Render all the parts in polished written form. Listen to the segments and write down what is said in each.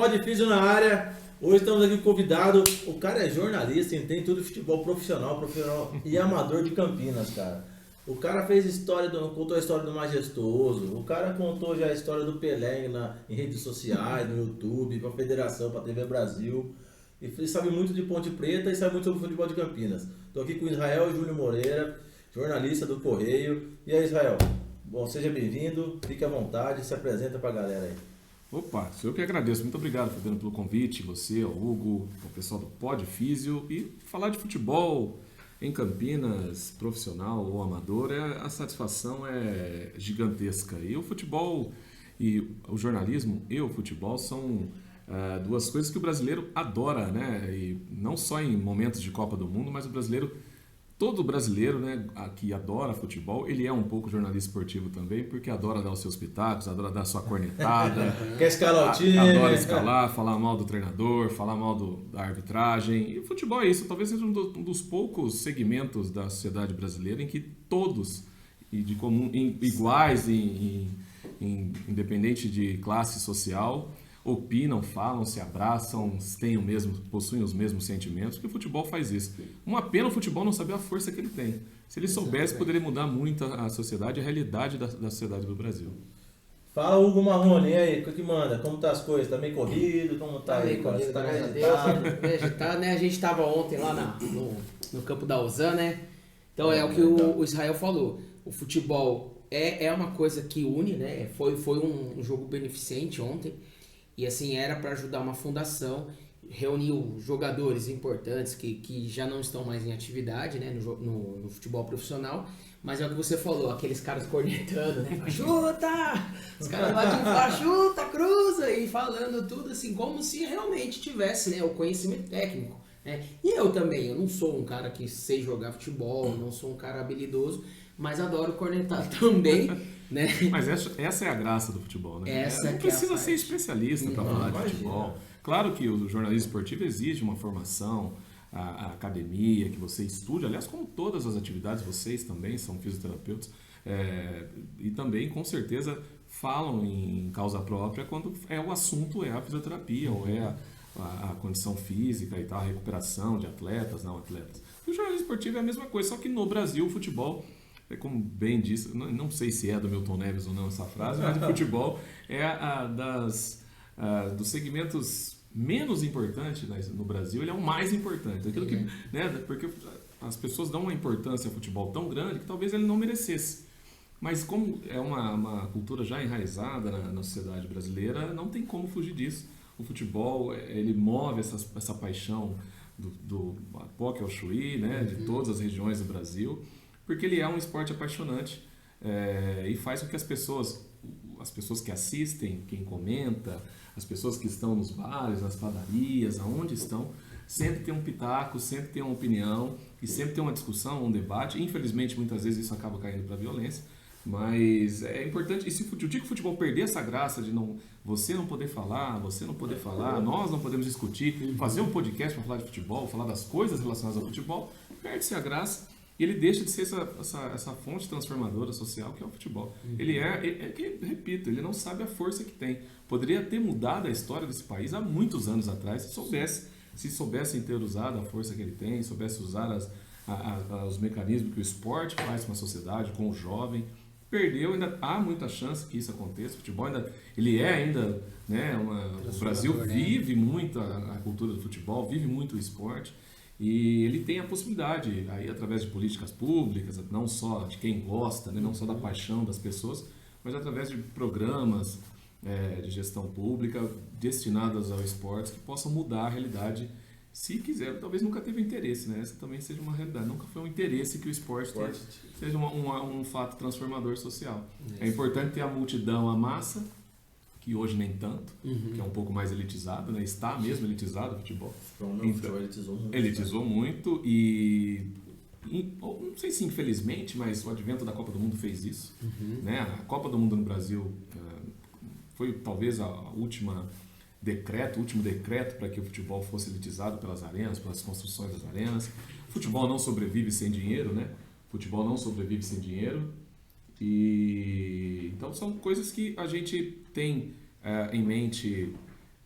Pode Físio na área. Hoje estamos aqui com o convidado. O cara é jornalista, entende tudo de futebol profissional e amador de Campinas, cara. O cara fez contou a história do Majestoso. O cara contou já a história do Pelé em redes sociais, no YouTube, pra Federação, pra TV Brasil. E sabe muito de Ponte Preta e sabe muito sobre o futebol de Campinas. Estou aqui com o Israel Júnior Moreira, jornalista do Correio. E aí, Israel? Bom, seja bem-vindo, fique à vontade, se apresenta pra galera aí. Opa, eu que agradeço. Muito obrigado, Fabiano, pelo convite. Você, o Hugo, o pessoal do Pod Físio. E falar de futebol em Campinas, profissional ou amador, a satisfação é gigantesca. E o futebol e o jornalismo e o futebol são duas coisas que o brasileiro adora, né? E não só em momentos de Copa do Mundo, mas todo brasileiro, né, que adora futebol, ele é um pouco jornalista esportivo também, porque adora dar os seus pitacos, adora dar a sua cornetada. Quer escalar o time. Adora escalar, falar mal do treinador, falar mal da arbitragem. E o futebol é isso, talvez seja um dos poucos segmentos da sociedade brasileira em que todos, iguais, independente de classe social, opinam, falam, se abraçam, possuem os mesmos sentimentos, porque o futebol faz isso. Uma pena o futebol não saber a força que ele tem. Se ele soubesse, poderia mudar muito a sociedade, a realidade da sociedade do Brasil. Fala, Hugo Marrone, e aí, o que manda? Como tá as coisas? Tá meio corrido? Como tá aí? Meio corrido, graças a Deus. Agitado, né? A gente tava ontem lá no campo da USAN, né? Então é o que o Israel falou. O futebol é uma coisa que une, né? Foi um jogo beneficente ontem. E assim, era para ajudar uma fundação, reuniu jogadores importantes que já não estão mais em atividade, né, no futebol profissional, mas é o que você falou, aqueles caras cornetando, né, chuta! Os caras lá de fora, chuta, cruza, e falando tudo assim, como se realmente tivesse, né, o conhecimento técnico, né. E eu também, eu não sou um cara que sei jogar futebol, não sou um cara habilidoso, mas adoro cornetar também, né? Mas essa é a graça do futebol, né? Não precisa ser especialista para falar de futebol. Claro que o jornalismo esportivo exige uma formação, a academia, que você estude. Aliás, como todas as atividades, vocês também são fisioterapeutas. E também, com certeza, falam em causa própria quando o assunto é a fisioterapia ou é a condição física e tal, a recuperação de atletas, não atletas. E o jornalismo esportivo é a mesma coisa, só que no Brasil o futebol... Como bem disse, não sei se é do Milton Neves ou não essa frase, mas o futebol é dos segmentos menos importantes no Brasil, ele é o mais importante. Aquilo que, né, porque as pessoas dão uma importância ao futebol tão grande que talvez ele não merecesse. Mas como é uma cultura já enraizada na sociedade brasileira, não tem como fugir disso. O futebol, ele move essa paixão do Apoque ao Chuí, né, de todas as regiões do Brasil, porque ele é um esporte apaixonante e faz com que as pessoas que assistem, quem comenta, as pessoas que estão nos bares, nas padarias, aonde estão, sempre tem um pitaco, sempre tem uma opinião e sempre tem uma discussão, um debate. Infelizmente, muitas vezes isso acaba caindo para a violência, mas é importante. E se o dia que o futebol perder essa graça de você não poder falar, nós não podemos discutir, fazer um podcast para falar de futebol, falar das coisas relacionadas ao futebol, perde-se a graça. E ele deixa de ser essa fonte transformadora social que é o futebol. Ele repito, ele não sabe a força que tem. Poderia ter mudado a história desse país há muitos anos atrás, se soubessem ter usado a força que ele tem, soubesse usar os mecanismos que o esporte faz com a sociedade, com o jovem. Perdeu, ainda há muita chance que isso aconteça. O futebol ele é ainda, né, o Brasil vive muito a cultura do futebol, vive muito o esporte. E ele tem a possibilidade, aí, através de políticas públicas, não só de quem gosta, né, não só da paixão das pessoas, mas através de programas de gestão pública destinados ao esporte que possam mudar a realidade, se quiser. Talvez nunca teve interesse, né? Essa também seja uma realidade. Nunca foi um interesse que o esporte seja um fato transformador social. É importante ter a multidão, a massa, que hoje nem tanto, que é um pouco mais elitizado, né? Está mesmo elitizado o futebol. Então, elitizou muito. Elitizou muito e não sei se infelizmente, mas o advento da Copa do Mundo fez isso. Né? A Copa do Mundo no Brasil foi talvez o último decreto para que o futebol fosse elitizado pelas arenas, pelas construções das arenas. O futebol não sobrevive sem dinheiro, né? E então são coisas que a gente tem em mente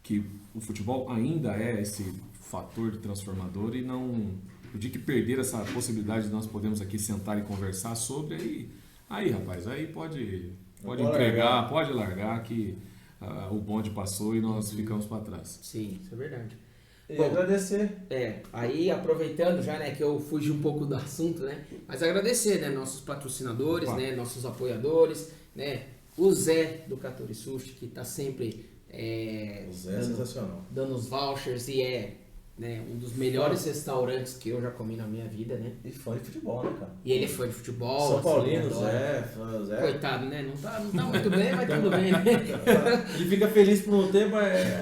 que o futebol ainda é esse fator de transformador e não... O dia que perder essa possibilidade de nós podermos aqui sentar e conversar sobre, aí rapaz, aí pode entregar, pode largar que o bonde passou e nós ficamos para trás. Sim, isso é verdade. E agradecer. Aí aproveitando já, né, que eu fugi um pouco do assunto, né, mas agradecer, né, nossos patrocinadores, né, nossos apoiadores, né, o Zé do Katori Sushi, que tá sempre O Zé é sensacional. dando os vouchers e né, um dos melhores restaurantes que eu já comi na minha vida, né. E fã de futebol, né, cara? E ele é fã de futebol. São Paulino, adora. Zé. Coitado, né, não tá muito bem, mas tudo bem, né. Ele fica feliz por um tempo,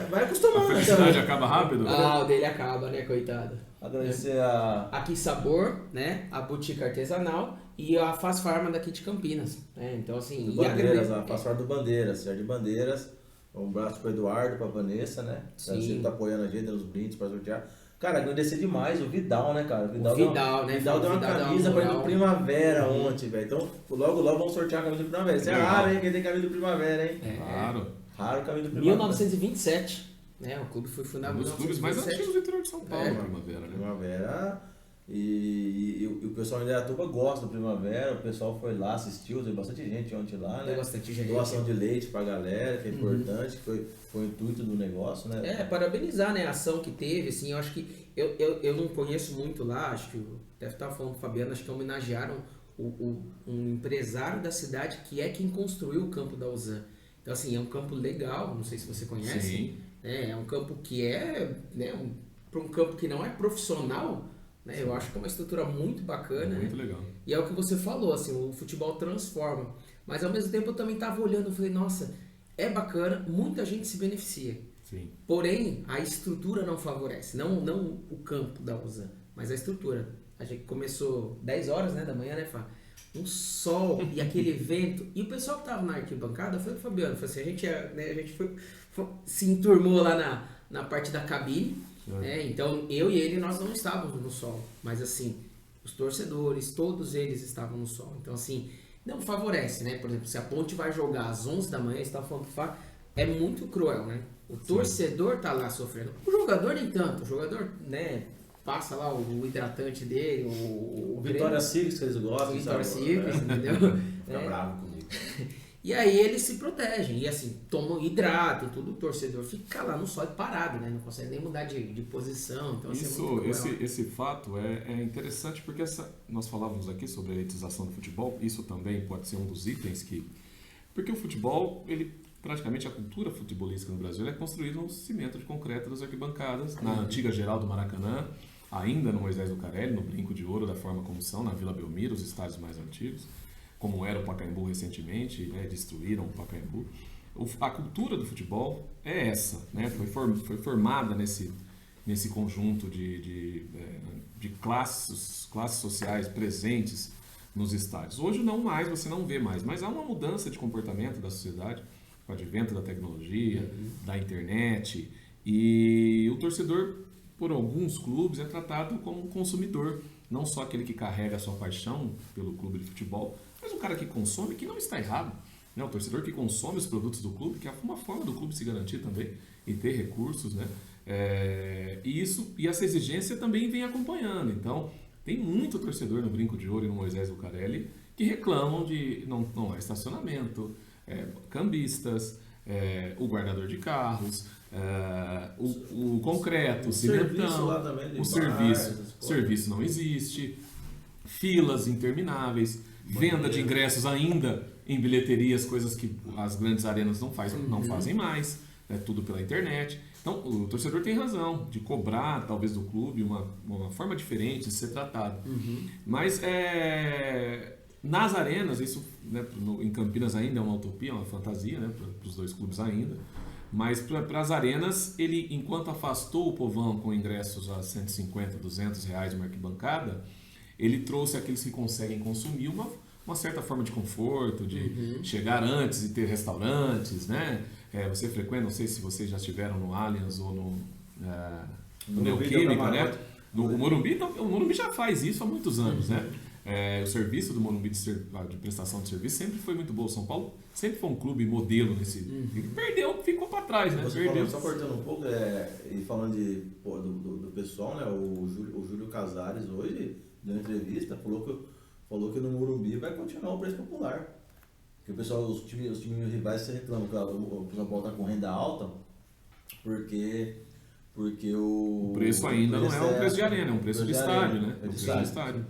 vai acostumando. A felicidade acaba rápido? O dele acaba, né, coitado. Agradecer a... Aqui Sabor, né, a Boutique Artesanal e a Faz Farma daqui de Campinas, né, então assim... Do Bandeiras, a Passar do Bandeiras, Sérgio Bandeiras, um abraço pro Eduardo, pra Vanessa, né? Sim. Ele tá apoiando a gente, dando os brindes pra sortear. Cara, agradecer demais o Vidal, né, cara? O Vidal, né? Vidal deu uma camisa pra ir do Primavera ontem, velho. Então, logo vamos sortear a camisa do Primavera. Isso é raro, hein? Quem tem camisa do Primavera, hein? Claro. Raro camisa do Primavera. 1927, né? O clube foi fundado em Um dos clubes mais antigos do interior de São Paulo, Primavera, né? Primavera. E o pessoal em Indaiatuba gosta do Primavera, o pessoal foi lá, assistiu, teve bastante gente ontem lá, né? Tem bastante gente. Doação de leite pra galera, que é importante, que foi o intuito do negócio, né? Parabenizar, né, a ação que teve, assim, eu acho que, eu não conheço muito lá, acho que, deve estar falando com o Fabiano, acho que homenagearam um empresário da cidade que é quem construiu o campo da USAN. Então, assim, é um campo legal, não sei se você conhece. Sim. Né, é um campo que né, para um campo que não é profissional, né, eu acho que é uma estrutura muito bacana. Muito né? legal. E é o que você falou, assim, o futebol transforma. Mas ao mesmo tempo eu também estava olhando, eu falei, nossa, é bacana, muita gente se beneficia. Sim. Porém, a estrutura não favorece, não o campo da USAN, mas a estrutura. A gente começou 10 horas, né, da manhã, né, Fá? Um sol e aquele vento. E o pessoal que estava na arquibancada, eu falei pro Fabiano, falei assim, a gente se enturmou lá na parte da cabine. Então eu e ele nós não estávamos no sol, mas assim os torcedores, todos eles estavam no sol, então assim não favorece, né? Por exemplo, se a Ponte vai jogar às 11 da manhã, está falando que é muito cruel, né? O torcedor tá lá sofrendo, o jogador nem tanto, o jogador, né, passa lá o hidratante dele, o Vitória Secret, que eles gostam, Vitória Secret, entendeu? Fica bravo comigo. E aí eles se protegem, e assim, tomam hidrato e tudo, o torcedor fica lá no sol parado, né? Não consegue nem mudar de posição. Então, Esse fato é interessante porque nós falávamos aqui sobre a elitização do futebol, isso também pode ser um dos itens porque o futebol, praticamente a cultura futebolística no Brasil é construída no cimento de concreto das arquibancadas, na antiga Geral do Maracanã, ainda no Moisés Lucarelli, no Brinco de Ouro da forma como são, na Vila Belmiro, os estádios mais antigos. Como era o Pacaembu recentemente, né, destruíram o Pacaembu. A cultura do futebol é essa, né, foi formada nesse conjunto de classes sociais presentes nos estádios. Hoje não mais, você não vê mais, mas há uma mudança de comportamento da sociedade, com o advento da tecnologia, da internet, e o torcedor, por alguns clubes, é tratado como um consumidor, não só aquele que carrega a sua paixão pelo clube de futebol, mas um cara que consome, que não está errado, né? O torcedor que consome os produtos do clube, que é uma forma do clube se garantir também e ter recursos, né? E essa exigência também vem acompanhando. Então, tem muito torcedor no Brinco de Ouro e no Moisés Lucarelli que reclamam de não há estacionamento, cambistas, o guardador de carros, o concreto, o cimentão, o serviço não existe, filas intermináveis, venda de ingressos ainda em bilheterias, coisas que as grandes arenas não fazem mais, tudo pela internet. Então, o torcedor tem razão de cobrar, talvez, do clube uma forma diferente de ser tratado. Mas nas arenas, isso, né, em Campinas ainda é uma utopia, uma fantasia, né, para os dois clubes ainda. Mas para as arenas, ele, enquanto afastou o povão com ingressos a 150, 200 reais uma arquibancada, ele trouxe aqueles que conseguem consumir uma certa forma de conforto, de chegar antes e ter restaurantes, né? Você frequenta, não sei se vocês já estiveram no Allianz ou no Neoquímica, né? O Morumbi já faz isso há muitos anos, né? O serviço do Morumbi de prestação de serviço sempre foi muito bom. São Paulo sempre foi um clube modelo nesse. Ele perdeu, ficou para trás, né? Você Perdeu. falou, só cortando um pouco, e falando do pessoal, né? O Júlio Casares hoje deu uma entrevista, falou que no Morumbi vai continuar o preço popular. Porque o pessoal, os times rivais se reclamam que o São Paulo está com renda alta, porque o preço ainda não é um preço de arena, é um preço de estádio, né? É de estádio.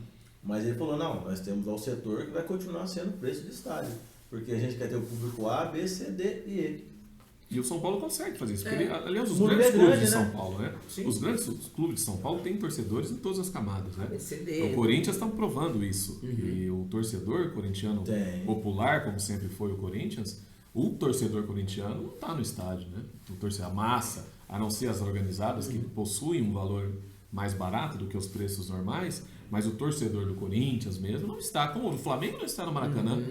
Mas ele falou, não, nós temos lá o setor que vai continuar sendo o preço de estádio. Porque a gente quer ter o público A, B, C, D e E. E o São Paulo consegue fazer isso. Porque, aliás, os Morumbi grandes é clubes grande, de São né? Paulo, né? Sim. Os grandes clubes de São Paulo têm torcedores em todas as camadas, né? ABCD. O Corinthians está provando isso. E o torcedor corintiano popular, como sempre foi o Corinthians, o torcedor corintiano não está no estádio, né? A massa, a não ser as organizadas que possuem um valor mais barato do que os preços normais, mas o torcedor do Corinthians mesmo não está, como o Flamengo não está no Maracanã.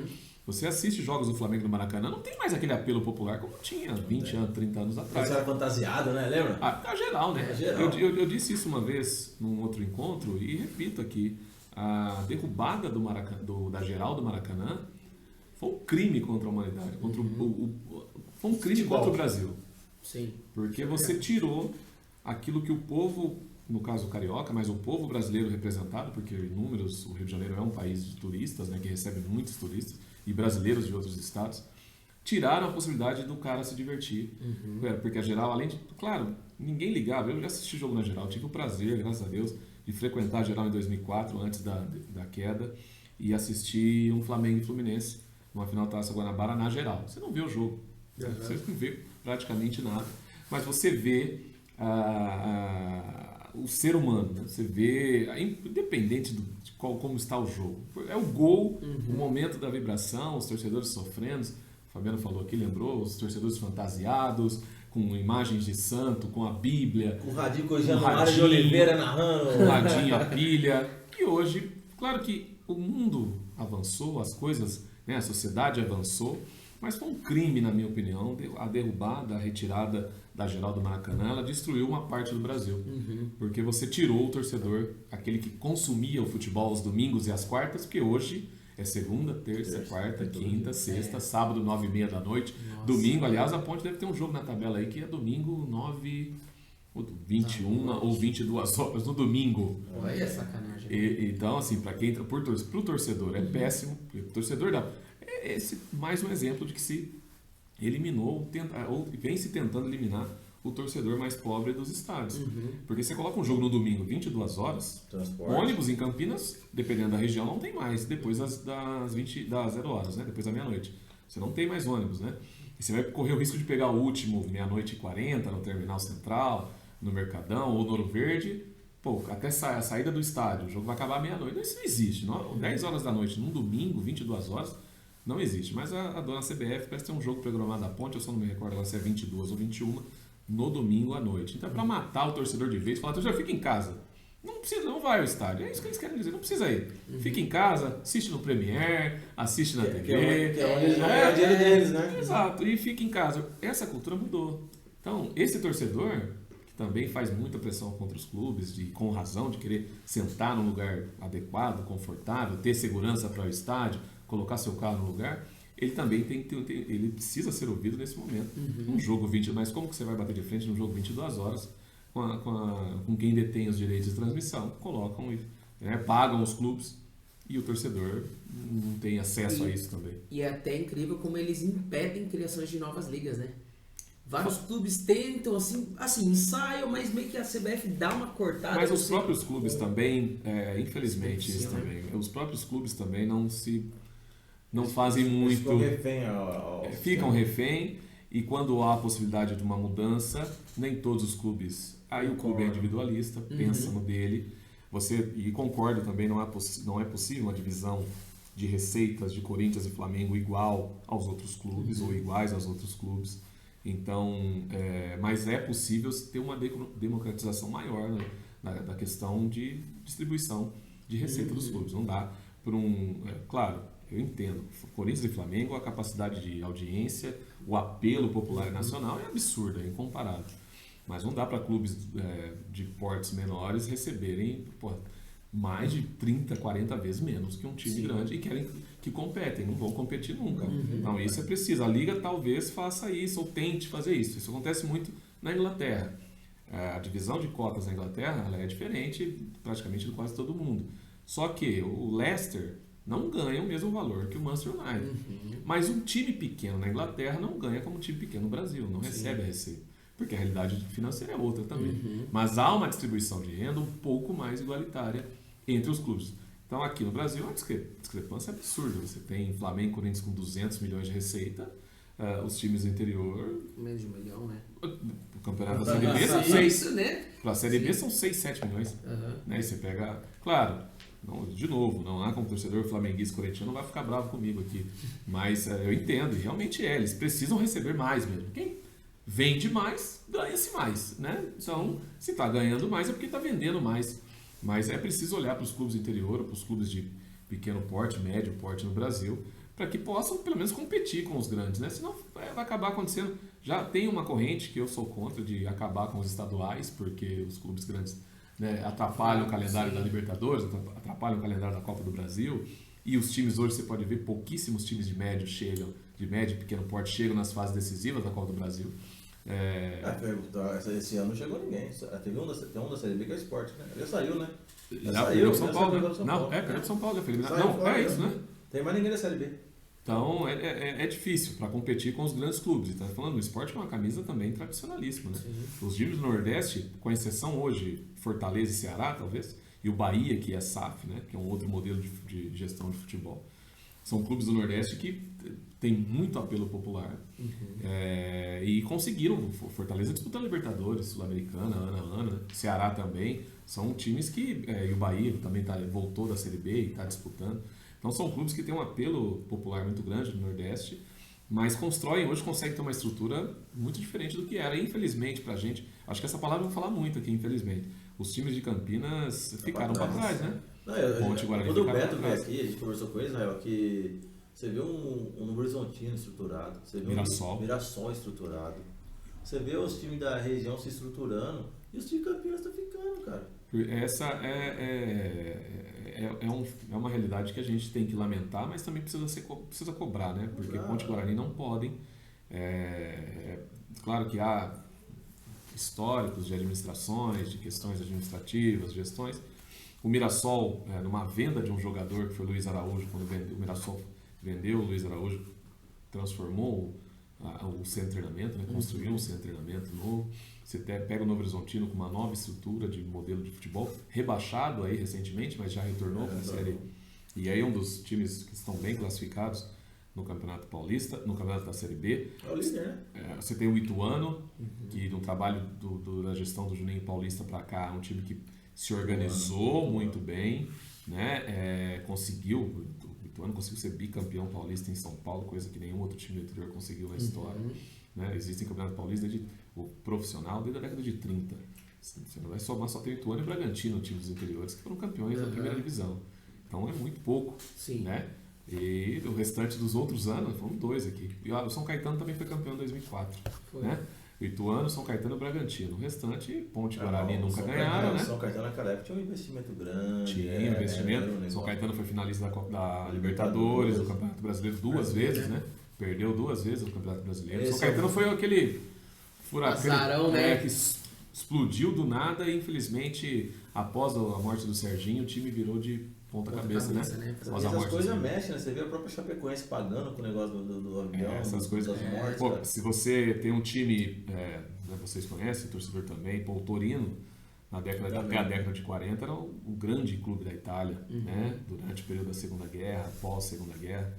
Você assiste jogos do Flamengo no Maracanã, não tem mais aquele apelo popular como tinha 20 anos, 30 anos atrás. Mas era fantasiado, né? Lembra? A geral, né? Geral. Eu disse isso uma vez num outro encontro e repito aqui. A derrubada da geral do Maracanã foi um crime contra a humanidade, foi um crime contra o Brasil. Sim. Porque você tirou aquilo que o povo, no caso carioca, mas o povo brasileiro representado, porque em números o Rio de Janeiro é um país de turistas, né, que recebe muitos turistas e brasileiros de outros estados, tiraram a possibilidade do cara se divertir. Porque a geral, além de... Claro, ninguém ligava. Eu já assisti jogo na geral, tive o prazer, graças a Deus, de frequentar a geral em 2004, antes da queda, e assistir um Flamengo e Fluminense, uma final Taça Guanabara na geral. Você não vê o jogo, você não vê praticamente nada, mas você vê o ser humano, né? Você vê, independente de como está o jogo. É o gol, o momento da vibração, os torcedores sofrendo. O Fabiano falou aqui, lembrou, os torcedores fantasiados, com imagens de santo, com a Bíblia. Com o Radinho Cojano, Mário de Oliveira narrando. O radinho, a pilha. E hoje, claro que o mundo avançou, as coisas, né, a sociedade avançou, mas foi um crime, na minha opinião, a derrubada, a retirada da geral do Maracanã, ela destruiu uma parte do Brasil. Porque você tirou o torcedor, aquele que consumia o futebol aos domingos e às quartas, porque hoje é segunda, terça, quarta, quinta, sexta, sábado, 9h30 da noite. Nossa. Domingo, aliás, a Ponte deve ter um jogo na tabela aí que é domingo, 21 ou 22 horas no domingo. Olha, sacanagem. Então, assim, para quem entra pro torcedor é péssimo. O torcedor é esse mais um exemplo de que se eliminou ou vem se tentando eliminar o torcedor mais pobre dos estádios. Porque você coloca um jogo no domingo, 22 horas, ônibus em Campinas, dependendo da região, não tem mais, depois das 0 horas, né? Depois da meia-noite. Você não tem mais ônibus, né? E você vai correr o risco de pegar o último meia-noite e 40 no Terminal Central, no Mercadão ou no Ouro Verde. Pô, até a saída do estádio, o jogo vai acabar meia-noite. Isso não existe. 10 horas da noite, num domingo, 22 horas, não existe. Mas a dona CBF parece ter um jogo programado da Ponte, eu só não me recordo agora se é 22 ou 21, no domingo à noite. Então é para matar o torcedor de vez, falar, torcedor, fica em casa. Não precisa, não vai ao estádio. É isso que eles querem dizer, não precisa ir. Fica em casa, assiste no Premiere, assiste na TV. Que é onde eles vão ganhar dinheiro deles, né? Exato, e fica em casa. Essa cultura mudou. Então, esse torcedor, que também faz muita pressão contra os clubes, com razão, de querer sentar num lugar adequado, confortável, ter segurança para o estádio, colocar seu carro no lugar, ele também ele precisa ser ouvido nesse momento. Um jogo 20, mas como que você vai bater de frente num jogo 22 horas com quem detém os direitos de transmissão? Colocam, né, pagam os clubes e o torcedor não tem acesso a isso também. E é até incrível como eles impedem criações de novas ligas, né? Vários clubes tentam, assim, ensaiam, mas meio que a CBF dá uma cortada. Mas os próprios clubes também, infelizmente, isso também. Os próprios clubes também não fazem muito. Ficam refém, e quando há a possibilidade de uma mudança, nem todos os clubes. Aí o clube é individualista, pensa no dele. E concordo também, não é possível uma divisão de receitas de Corinthians e Flamengo igual aos outros clubes, ou iguais aos outros clubes. Então, mas é possível ter uma democratização maior, né, da questão de distribuição de receita dos clubes. Não dá por claro, eu entendo, Corinthians e Flamengo, a capacidade de audiência, o apelo popular e nacional é absurdo, é incomparável. Mas não dá para clubes de portes menores receberem mais de 30, 40 vezes menos que um time grande e querem que competem, não vão competir nunca. Então isso é preciso. A Liga talvez faça isso ou tente fazer isso. Isso acontece muito na Inglaterra. A divisão de cotas na Inglaterra ela é diferente praticamente de quase todo mundo. Só que o Leicester não ganha o mesmo valor que o Manchester United. Mas um time pequeno na Inglaterra não ganha como um time pequeno no Brasil, não recebe a receita. Porque a realidade financeira é outra também. Mas há uma distribuição de renda um pouco mais igualitária entre os clubes. Então aqui no Brasil a discrepância é absurda. Você tem Flamengo e Corinthians com 200 milhões de receita, os times do interior... Menos de 1 milhão, né? O campeonato da Série B são 6, né? Para a Série B são 6, 7 milhões. Né? E você pega... Claro, não, de novo, não há como torcedor flamenguista corintiano não vai ficar bravo comigo aqui. Mas eu entendo, e realmente eles precisam receber mais mesmo. Quem vende mais, ganha-se mais. Né? Então, se está ganhando mais é porque está vendendo mais. Mas é preciso olhar para os clubes do interior, para os clubes de pequeno porte, médio porte no Brasil, para que possam pelo menos competir com os grandes, né? Senão vai acabar acontecendo. Já tem uma corrente que eu sou contra de acabar com os estaduais, porque os clubes grandes, né, atrapalham o calendário da Libertadores, atrapalham o calendário da Copa do Brasil, e os times hoje, você pode ver, pouquíssimos times de médio e pequeno porte chegam nas fases decisivas da Copa do Brasil. Esse ano não chegou ninguém. Tem um da Série B que é o Sport, né? Já saiu, né? Já perdeu pro São Paulo, né? Não, perdeu pro São Paulo, já foi eliminado. Não, é isso, né? Tem mais ninguém da Série B. Então é difícil para competir com os grandes clubes. E tá falando, o Sport é uma camisa também tradicionalíssima, né? Os times do Nordeste, com exceção hoje Fortaleza e Ceará, talvez, e o Bahia, que é SAF, né? Que é um outro modelo de gestão de futebol. São clubes do Nordeste que tem muito apelo popular e conseguiram. Fortaleza disputando Libertadores, Sul-Americana, ano a ano, Ceará também. São times que. E o Bahia também voltou da Série B e está disputando. Então são clubes que têm um apelo popular muito grande no Nordeste, mas hoje conseguem ter uma estrutura muito diferente do que era. E, infelizmente, pra gente, acho que essa palavra eu vou falar muito aqui, infelizmente. Os times de Campinas ficaram para trás, né? Quando o Beto veio aqui, a gente conversou com eles, Rael, que você vê um Novo Horizontino estruturado, você vê um Mirassol estruturado, você vê os times da região se estruturando e os times de Campinas estão ficando, cara. Essa é uma realidade que a gente tem que lamentar, mas também precisa cobrar, né? Porque Ponte e Guarani não podem. Claro que há históricos de administrações, de questões administrativas, gestões. O Mirassol, numa venda de um jogador que foi o Luiz Araújo, quando o Mirassol vendeu o Luiz Araújo, transformou o centro de treinamento, né? Construiu um centro de treinamento novo. Você pega o Novo Horizontino com uma nova estrutura de modelo de futebol, rebaixado aí recentemente, mas já retornou para a série. E aí um dos times que estão bem classificados no Campeonato Paulista, no Campeonato da Série B. É o líder, né? Você tem o Ituano, que no trabalho da gestão do Juninho Paulista para cá, é um time que se organizou muito bem, né? O Ituano conseguiu ser bicampeão paulista em São Paulo, coisa que nenhum outro time do interior conseguiu na história. Né? Existem campeonato paulista o profissional desde a década de 30. Você não vai somar, só tem o Ituano e o Bragantino, times dos interiores, que foram campeões da primeira divisão. Então é muito pouco. Né? E o restante dos outros anos, foram 2 aqui. E o São Caetano também foi campeão em 2004. Né? O Ituano, São Caetano e o Bragantino. O restante, Ponte e Guarani nunca ganharam, né? São Caetano naquela época tinha um investimento grande. Tinha investimento. São Caetano foi finalista da Libertadores, do Campeonato Brasileiro 2 vezes, né? Perdeu 2 vezes o Campeonato Brasileiro. São Caetano foi aquele furacão, né? Que explodiu do nada e, infelizmente, após a morte do Serginho, o time virou de ponta cabeça, né? Essas coisas mexem, né? Você vê a própria Chapecoense pagando com o negócio do avião, essas coisas. Das mortes. Se você tem um time, vocês conhecem, torcedor também, o Torino, até a década de 40, era o grande clube da Itália, né? Durante o período da Segunda Guerra, pós-Segunda Guerra.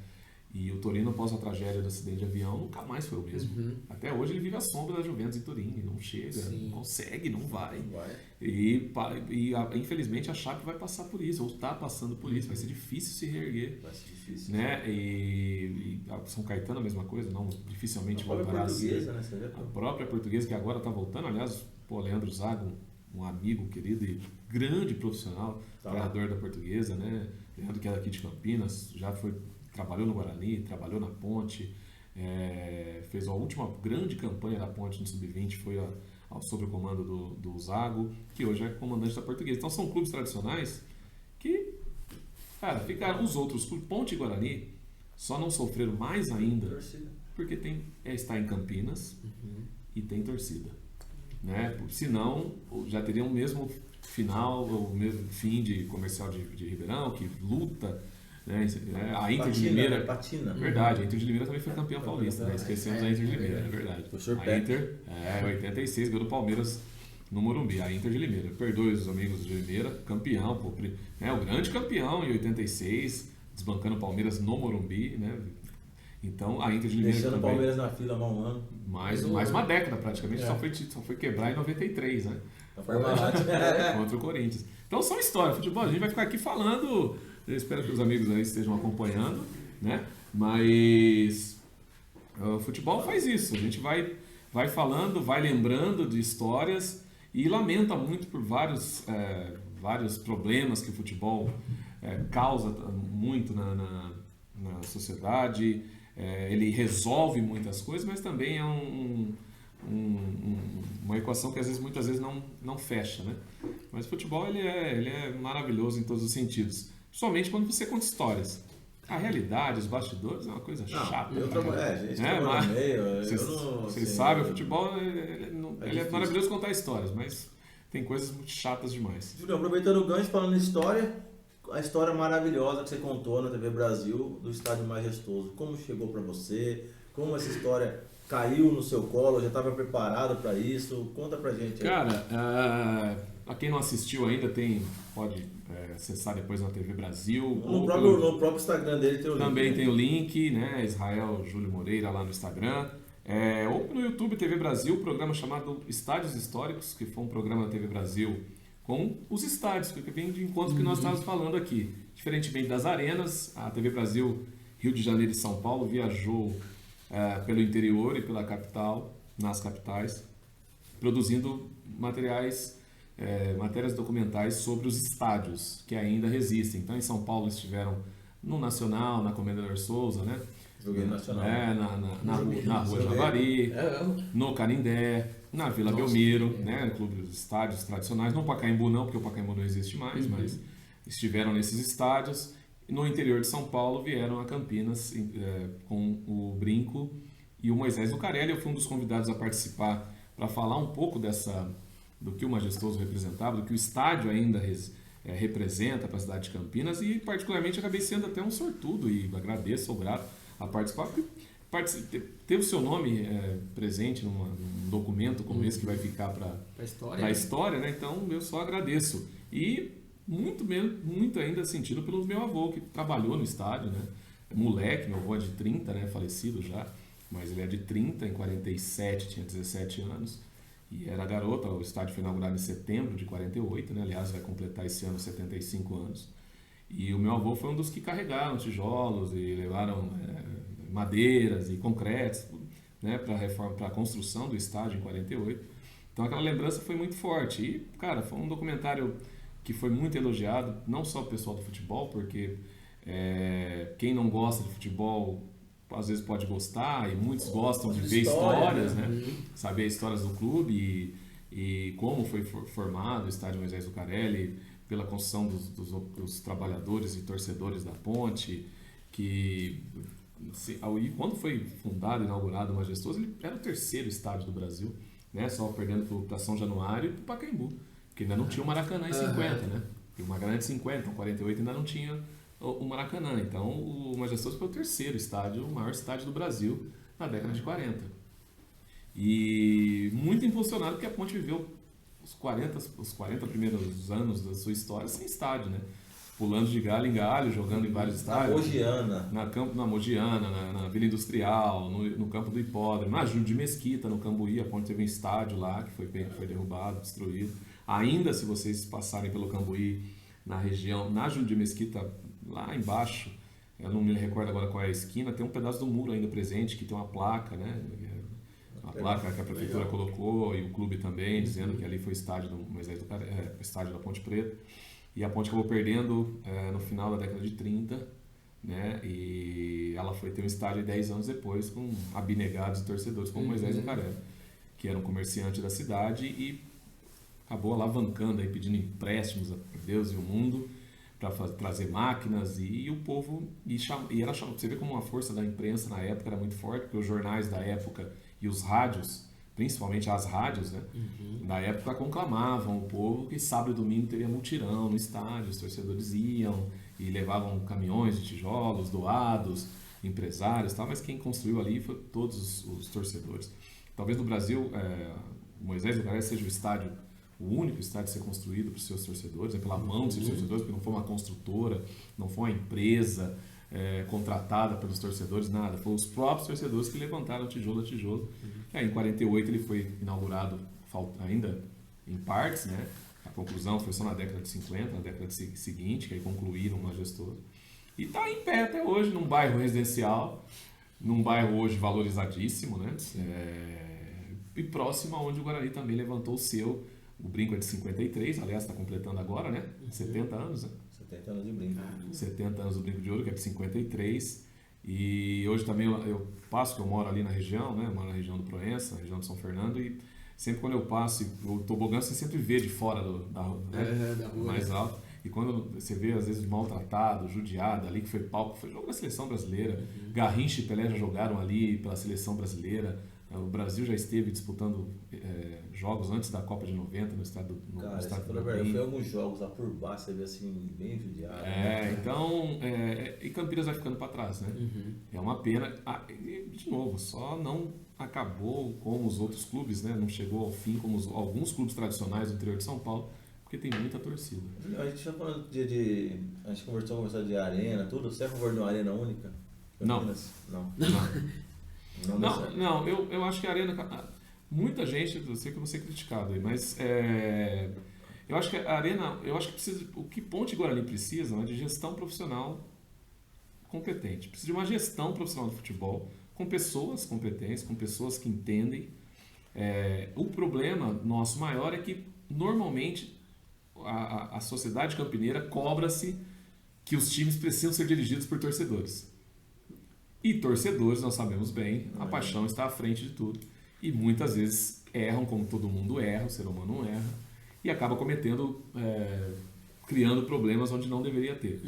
E o Torino, após a tragédia do acidente de avião, nunca mais foi o mesmo. Até hoje ele vive à sombra da Juventus em Turim, não chega, não consegue, não vai. E infelizmente a Chape vai passar por isso, ou está passando por isso, vai ser difícil se reerguer. Vai ser difícil. Né? E a São Caetano a mesma coisa, não dificilmente voltará a ser. Né? A própria Portuguesa, que agora está voltando, aliás, Leandro Zago, um amigo querido e grande profissional, treinador da Portuguesa, né? Leandro, que é daqui de Campinas, trabalhou no Guarani, trabalhou na Ponte, fez a última grande campanha da Ponte no Sub-20, foi sob o comando do Zago, que hoje é comandante da Portuguesa. Então são clubes tradicionais Cara, ficaram os outros, Ponte e Guarani, só não sofreram mais ainda Torcida. porque está em Campinas e tem torcida. Né? Senão, já teriam o mesmo final, o mesmo fim de Comercial de Ribeirão, que luta. Né? A Inter de Limeira. Patina. Verdade, a Inter de Limeira também foi campeã paulista. Né? Esquecemos a Inter de Limeira, é verdade. A Inter, 86, ganhou do Palmeiras no Morumbi, a Inter de Limeira. Perdoe os amigos de Limeira, campeão, pô, né? O grande campeão em 86, desbancando o Palmeiras no Morumbi, né? Então a Inter de Limeira deixando o também, Palmeiras na fila há um ano. mais uma década praticamente, só foi quebrar em 93, né? Contra o Corinthians. Então são histórias, futebol, a gente vai ficar aqui falando, eu espero que os amigos aí estejam acompanhando, né? Mas o futebol faz isso, a gente vai falando, vai lembrando de histórias e lamenta muito por vários problemas que o futebol causa muito na sociedade. Ele resolve muitas coisas, mas também é uma equação que muitas vezes não fecha, né? Mas o futebol ele é maravilhoso em todos os sentidos, somente quando você conta histórias. A realidade, os bastidores é uma coisa chata. Eu trabalho, gente trabalha no meio. Vocês sabem, o futebol ele é maravilhoso contar histórias, mas tem coisas muito chatas demais. Júlio, aproveitando o gancho, falando em história, a história maravilhosa que você contou na TV Brasil do Estádio Majestoso. Como chegou para você? Como essa história caiu no seu colo? Já estava preparado para isso? Conta pra gente aí. Cara, a quem não assistiu ainda pode acessar depois na TV Brasil. No próprio Instagram dele tem o link. Também tem o link, né? Israel Júlio Moreira lá no Instagram. Ou no YouTube TV Brasil, um programa chamado Estádios Históricos, que foi um programa da TV Brasil com os estádios, que vem de encontro que nós estávamos falando aqui. Diferentemente das arenas, a TV Brasil Rio de Janeiro e São Paulo viajou pelo interior e pela capital, nas capitais, produzindo matérias documentais sobre os estádios que ainda resistem. Então, em São Paulo estiveram no Nacional, na Comendador Souza, né? Joguei Nacional. Na Rua Javari, no Canindé, na Vila Belmiro, né? Clubes, estádios tradicionais. No Pacaembu não, porque o Pacaembu não existe mais, mas estiveram nesses estádios. No interior de São Paulo vieram a Campinas com o Brinco e o Moisés Lucarelli. Eu fui um dos convidados a participar para falar um pouco do que o Majestoso representava, do que o estádio ainda representa para a cidade de Campinas, e particularmente acabei sendo até um sortudo e agradeço, sou grato a participar, porque ter o seu nome presente num documento como esse que vai ficar para a história, né? Então eu só agradeço. E muito ainda sentido pelo meu avô, que trabalhou no estádio, né? Moleque, meu avô é de 30, né? Falecido já, mas ele é de 30, em 47, tinha 17 anos. E era garota, o estádio foi inaugurado em setembro de 48, né? Aliás, vai completar esse ano 75 anos. E o meu avô foi um dos que carregaram tijolos e levaram madeiras e concretos, né? Para a construção do estádio em 48. Então aquela lembrança foi muito forte. E, cara, foi um documentário que foi muito elogiado, não só o pessoal do futebol, porque quem não gosta de futebol às vezes pode gostar, e muitos gostam de ver histórias, né? Saber histórias do clube e como foi formado o Estádio Moisés Lucarelli, pela construção dos trabalhadores e torcedores da Ponte, e quando foi fundado, inaugurado o Majestoso, ele era o terceiro estádio do Brasil, né? Só perdendo para São Januário e para o Pacaembu, porque ainda não tinha o Maracanã em 50, né? E o Maracanã de 50, então 48 ainda não tinha o Maracanã. Então o Majestoso foi o terceiro estádio, o maior estádio do Brasil na década de 40. E muito impulsionado porque a Ponte viveu os 40 primeiros anos da sua história sem estádio, né? Pulando de galho em galho, jogando em vários estádios. Na Mogiana, na Vila Industrial, no campo do Hipódromo, na Júlio de Mesquita, no Cambuí. A Ponte teve um estádio lá que foi derrubado, destruído. Ainda, se vocês passarem pelo Cambuí, na região, na Júlio de Mesquita, lá embaixo, eu não me recordo agora qual é a esquina, tem um pedaço do muro ainda presente, que tem uma placa, né? Uma placa que a prefeitura colocou, e o clube também, dizendo que ali foi o estádio do Moisés o estádio da Ponte Preta. E a Ponte acabou perdendo no final da década de 30, né? E ela foi ter um estádio 10 anos depois, com abnegados torcedores como Moisés Lucarelli, que era um comerciante da cidade e acabou alavancando, aí, pedindo empréstimos a Deus e o mundo, para trazer máquinas e o povo e era chamado. Você vê como a força da imprensa na época era muito forte, porque os jornais da época e os rádios, principalmente as rádios, né, da época conclamavam o povo que sábado e domingo teria mutirão no estádio, os torcedores iam e levavam caminhões de tijolos doados, empresários e tal, mas quem construiu ali foi todos os torcedores. Talvez no Brasil, o Moisés do Garés seja o único estádio a ser construído para os seus torcedores, pela mão dos seus torcedores, porque não foi uma construtora, não foi uma empresa contratada pelos torcedores, nada. Foram os próprios torcedores que levantaram tijolo a tijolo. Em 48 ele foi inaugurado ainda em partes, né? A conclusão foi só na década de 50, na década seguinte, que aí concluíram o Majestoso. E está em pé até hoje, num bairro residencial, num bairro hoje valorizadíssimo, né? E próximo aonde o Guarani também levantou o seu. O brinco é de 53, aliás, está completando agora, né? 70 anos, né? 70 anos de brinco. 70 anos do Brinco de Ouro, que é de 53. E hoje também eu passo, que eu moro ali na região, né? Eu moro na região do Proença, na região de São Fernando, e sempre quando eu passo, o tobogã você sempre vê de fora da rua, mais alto. E quando você vê, às vezes, maltratado, judiado ali, que foi palco, foi jogo da seleção brasileira. Garrincha e Pelé já jogaram ali pela seleção brasileira. O Brasil já esteve disputando jogos antes da Copa de 90 no estado do Cara, você falou verdade, eu fui a alguns jogos lá por baixo, você vê assim, bem judiado. Então, e Campinas vai ficando para trás, né? É uma pena. De novo, só não acabou como os outros clubes, né? Não chegou ao fim como alguns clubes tradicionais do interior de São Paulo, porque tem muita torcida. A gente já falando a gente conversou de arena, tudo. Você é a favor de uma arena única? Campinas? Não, eu acho que a arena, muita gente, eu sei que eu vou ser criticado aí, mas eu acho que a arena, precisa, o que Ponte Guarani precisa é de gestão profissional competente, precisa de uma gestão profissional do futebol, com pessoas competentes, com pessoas que entendem. O problema nosso maior é que normalmente a sociedade campineira cobra-se que os times precisam ser dirigidos por torcedores. E torcedores, nós sabemos bem, a paixão está à frente de tudo. E muitas vezes erram, como todo mundo erra, o ser humano não erra, e acaba criando problemas onde não deveria ter.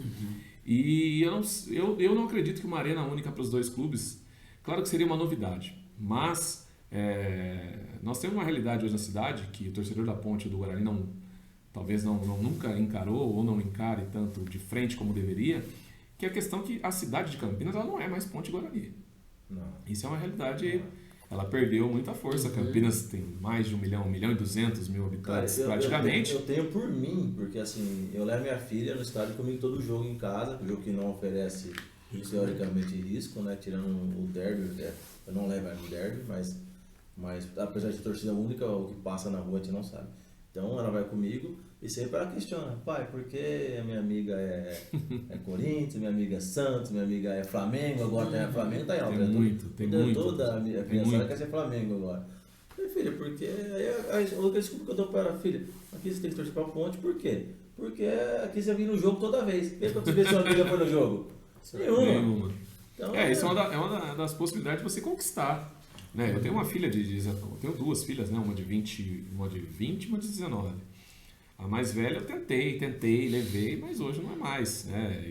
E eu não acredito que uma arena única para os dois clubes, claro que seria uma novidade, mas nós temos uma realidade hoje na cidade que o torcedor da Ponte e do Guarani talvez nunca encarou ou não encare tanto de frente como deveria, que é a questão que a cidade de Campinas ela não é mais Ponte Guarani. Não. Isso é uma realidade, ela perdeu muita força. Campinas tem mais de 1 milhão e 200 mil habitantes, praticamente. Eu tenho por mim, porque assim, eu levo minha filha no estádio comigo todo jogo em casa, jogo que não oferece teoricamente risco, né? Tirando o derby, eu não levo ela no derby, mas apesar de torcida única, o que passa na rua a gente não sabe. Então ela vai comigo e sempre ela questiona, pai, por que a minha amiga é Corinthians, minha amiga é Santos, minha amiga é Flamengo, agora tem a Flamengo, tá aí, tem muito. Toda a minha criançada quer ser Flamengo agora. Eu falei, filha, porque aí a outra desculpa que eu dou para ela, filha, aqui você tem que torcer pra Ponte, por quê? Porque aqui você vem no jogo toda vez. Vê quantas vezes sua amiga foi no jogo? Nenhuma. Então, isso é uma das possibilidades de você conquistar. Né? Eu tenho uma filha eu tenho 2 filhas, né? uma de 20 e uma de 19. A mais velha eu tentei, levei, mas hoje não é mais. Né?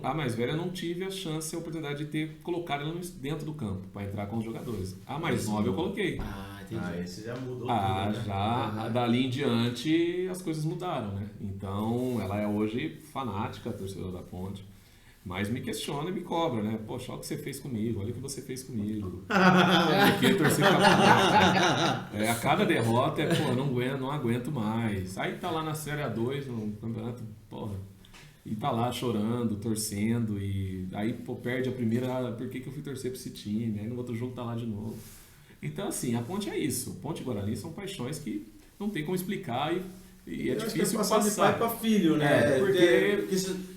A mais velha eu não tive a chance, a oportunidade de ter colocado ela dentro do campo para entrar com os jogadores. A mais nova eu coloquei. Entendi. Esse já mudou tudo, né? Já dali em diante as coisas mudaram, né? Então ela é hoje fanática, torcedora da Ponte. Mas me questiona e me cobra, né? Poxa, olha o que você fez comigo, olha o que você fez comigo. Porque torcer pra Ponte. A cada derrota não aguento mais. Aí tá lá na Série A2, no campeonato, e tá lá chorando, torcendo, e aí perde a primeira, por que eu fui torcer pra esse time? Aí no outro jogo tá lá de novo. Então assim, a Ponte é isso. Ponte e Guarani são paixões que não tem como explicar e é difícil passar de pai para filho, né? Porque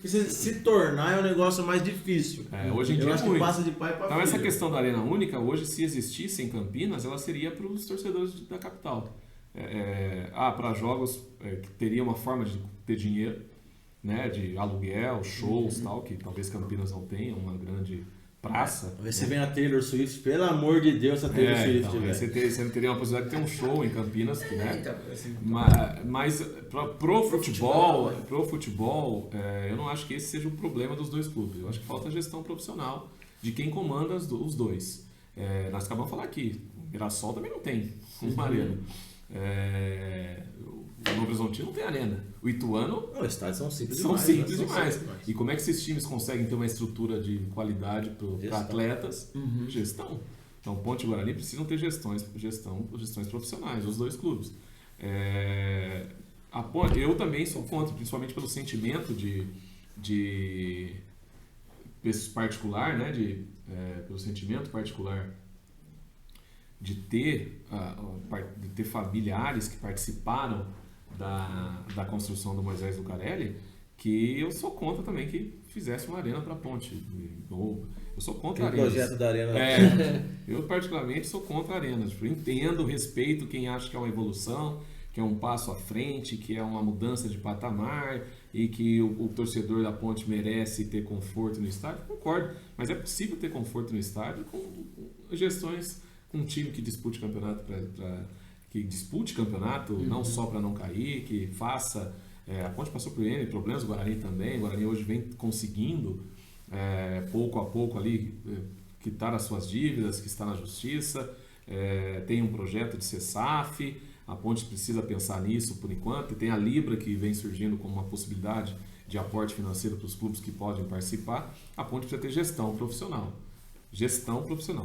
se tornar é um negócio mais difícil. Hoje em dia acho que passa de pai para filho. Então essa questão da Arena Única, hoje, se existisse em Campinas, ela seria para os torcedores da capital. Para jogos que teria uma forma de ter dinheiro, né? De aluguel, shows, tal, que talvez Campinas não tenha uma grande praça. Você vem a Taylor Swift, pelo amor de Deus, a Taylor Swift, então, velho. você não teria uma possibilidade de ter um show em Campinas, né? Então, assim, Mas pro futebol, eu não acho que esse seja o problema dos dois clubes. Eu acho que falta gestão profissional de quem comanda os dois. Nós acabamos de falar aqui, o Mirassol também não tem uma arena. O Novo Horizontino não tem arena. O Ituano... Os estádios são simples São demais. simples né? demais. E como é que esses times conseguem ter uma estrutura de qualidade para atletas? Gestão. Então, Ponte e Guarani precisam ter gestões profissionais, os dois clubes. Eu também sou contra, principalmente pelo sentimento de particular, né? Pelo sentimento particular de ter familiares que participaram da construção do Moisés Lucarelli, que eu sou contra também que fizesse uma arena para a Ponte. Eu sou contra a arena. O projeto da arena. Eu particularmente sou contra a arena. Entendo, respeito quem acha que é uma evolução, que é um passo à frente, que é uma mudança de patamar e que o torcedor da Ponte merece ter conforto no estádio. Concordo, mas é possível ter conforto no estádio com gestões, com um time que dispute campeonato não só para não cair, que faça. A Ponte passou por N problemas, o Guarani também. O Guarani hoje vem conseguindo, pouco a pouco, ali, quitar as suas dívidas, que está na justiça. Tem um projeto de CESAF. A Ponte precisa pensar nisso por enquanto. E tem a Libra, que vem surgindo como uma possibilidade de aporte financeiro para os clubes que podem participar. A Ponte precisa ter gestão profissional,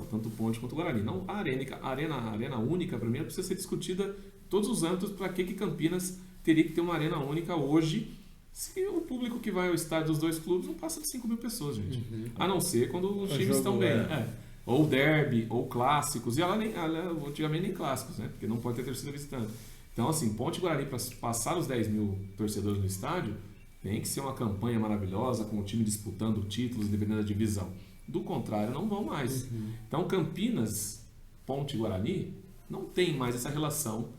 tanto o Ponte quanto o Guarani. Não, a arena única, para mim, ela precisa ser discutida em todos os âmbitos. Para que Campinas teria que ter uma arena única hoje, se o público que vai ao estádio dos dois clubes não passa de 5 mil pessoas, gente. A não ser quando os times estão bem. Ou derby, ou clássicos. E antigamente nem clássicos, né? Porque não pode ter torcida visitante. Então, assim, Ponte e Guarani, para passar os 10 mil torcedores no estádio, tem que ser uma campanha maravilhosa, com o time disputando títulos, independente da divisão. Do contrário, não vão mais. Então, Campinas, Ponte e Guarani não tem mais essa relação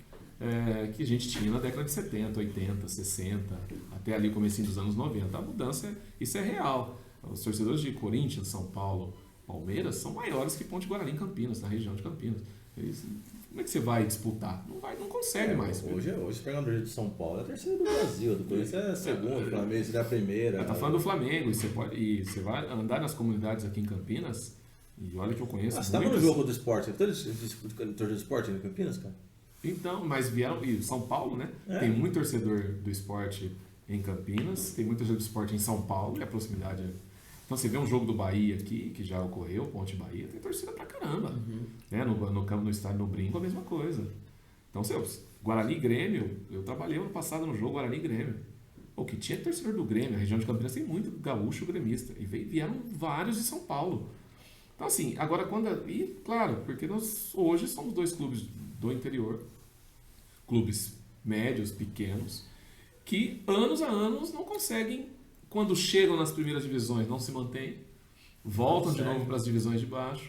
que a gente tinha na década de 70, 80, 60, até ali comecinho dos anos 90. A mudança, isso é real. Os torcedores de Corinthians, São Paulo, Palmeiras são maiores que Ponte e Guarani em Campinas, na região de Campinas. Como é que você vai disputar? Não consegue mais. Hoje o jogador de São Paulo é a terceira do Brasil, do Corinthians é a segunda, o Flamengo é a primeira. Tá falando do Flamengo, e você vai andar nas comunidades aqui em Campinas, e olha que eu conheço você estava no jogo do esporte, você torcedor do esporte em Campinas, cara? Então, mas vieram, e São Paulo, né? Tem muito torcedor do esporte em Campinas, tem muito torcedor do esporte em São Paulo, e a proximidade Então você vê um jogo do Bahia aqui, que já ocorreu, Ponte Bahia, tem torcida pra caramba. Né? No campo, no estádio, no Brinco, a mesma coisa. Então, Guarani e Grêmio, eu trabalhei ano passado no jogo Guarani e Grêmio. O que tinha torcedor do Grêmio, a região de Campinas tem muito gaúcho gremista. E vieram vários de São Paulo. Então, assim, agora E, claro, porque nós hoje somos dois clubes do interior, clubes médios, pequenos, que anos a anos não conseguem, quando chegam nas primeiras divisões, não se mantêm, voltam de novo para as divisões de baixo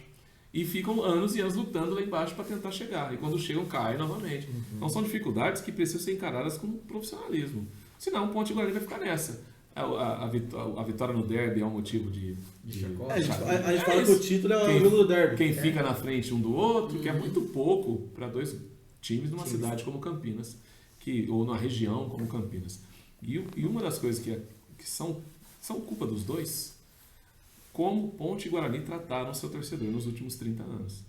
e ficam anos e anos lutando lá embaixo para tentar chegar. E quando chegam, caem novamente. Então são dificuldades que precisam ser encaradas com profissionalismo. Senão o Ponte Guarani vai ficar nessa. A vitória no derby é um motivo de a gente fala que o título é o jogo do derby. Quem fica na frente um do outro, que é muito pouco para dois times numa cidade como Campinas, ou numa região como Campinas. E uma das coisas que são culpa dos dois, como Ponte e Guarani trataram seu torcedor nos últimos 30 anos.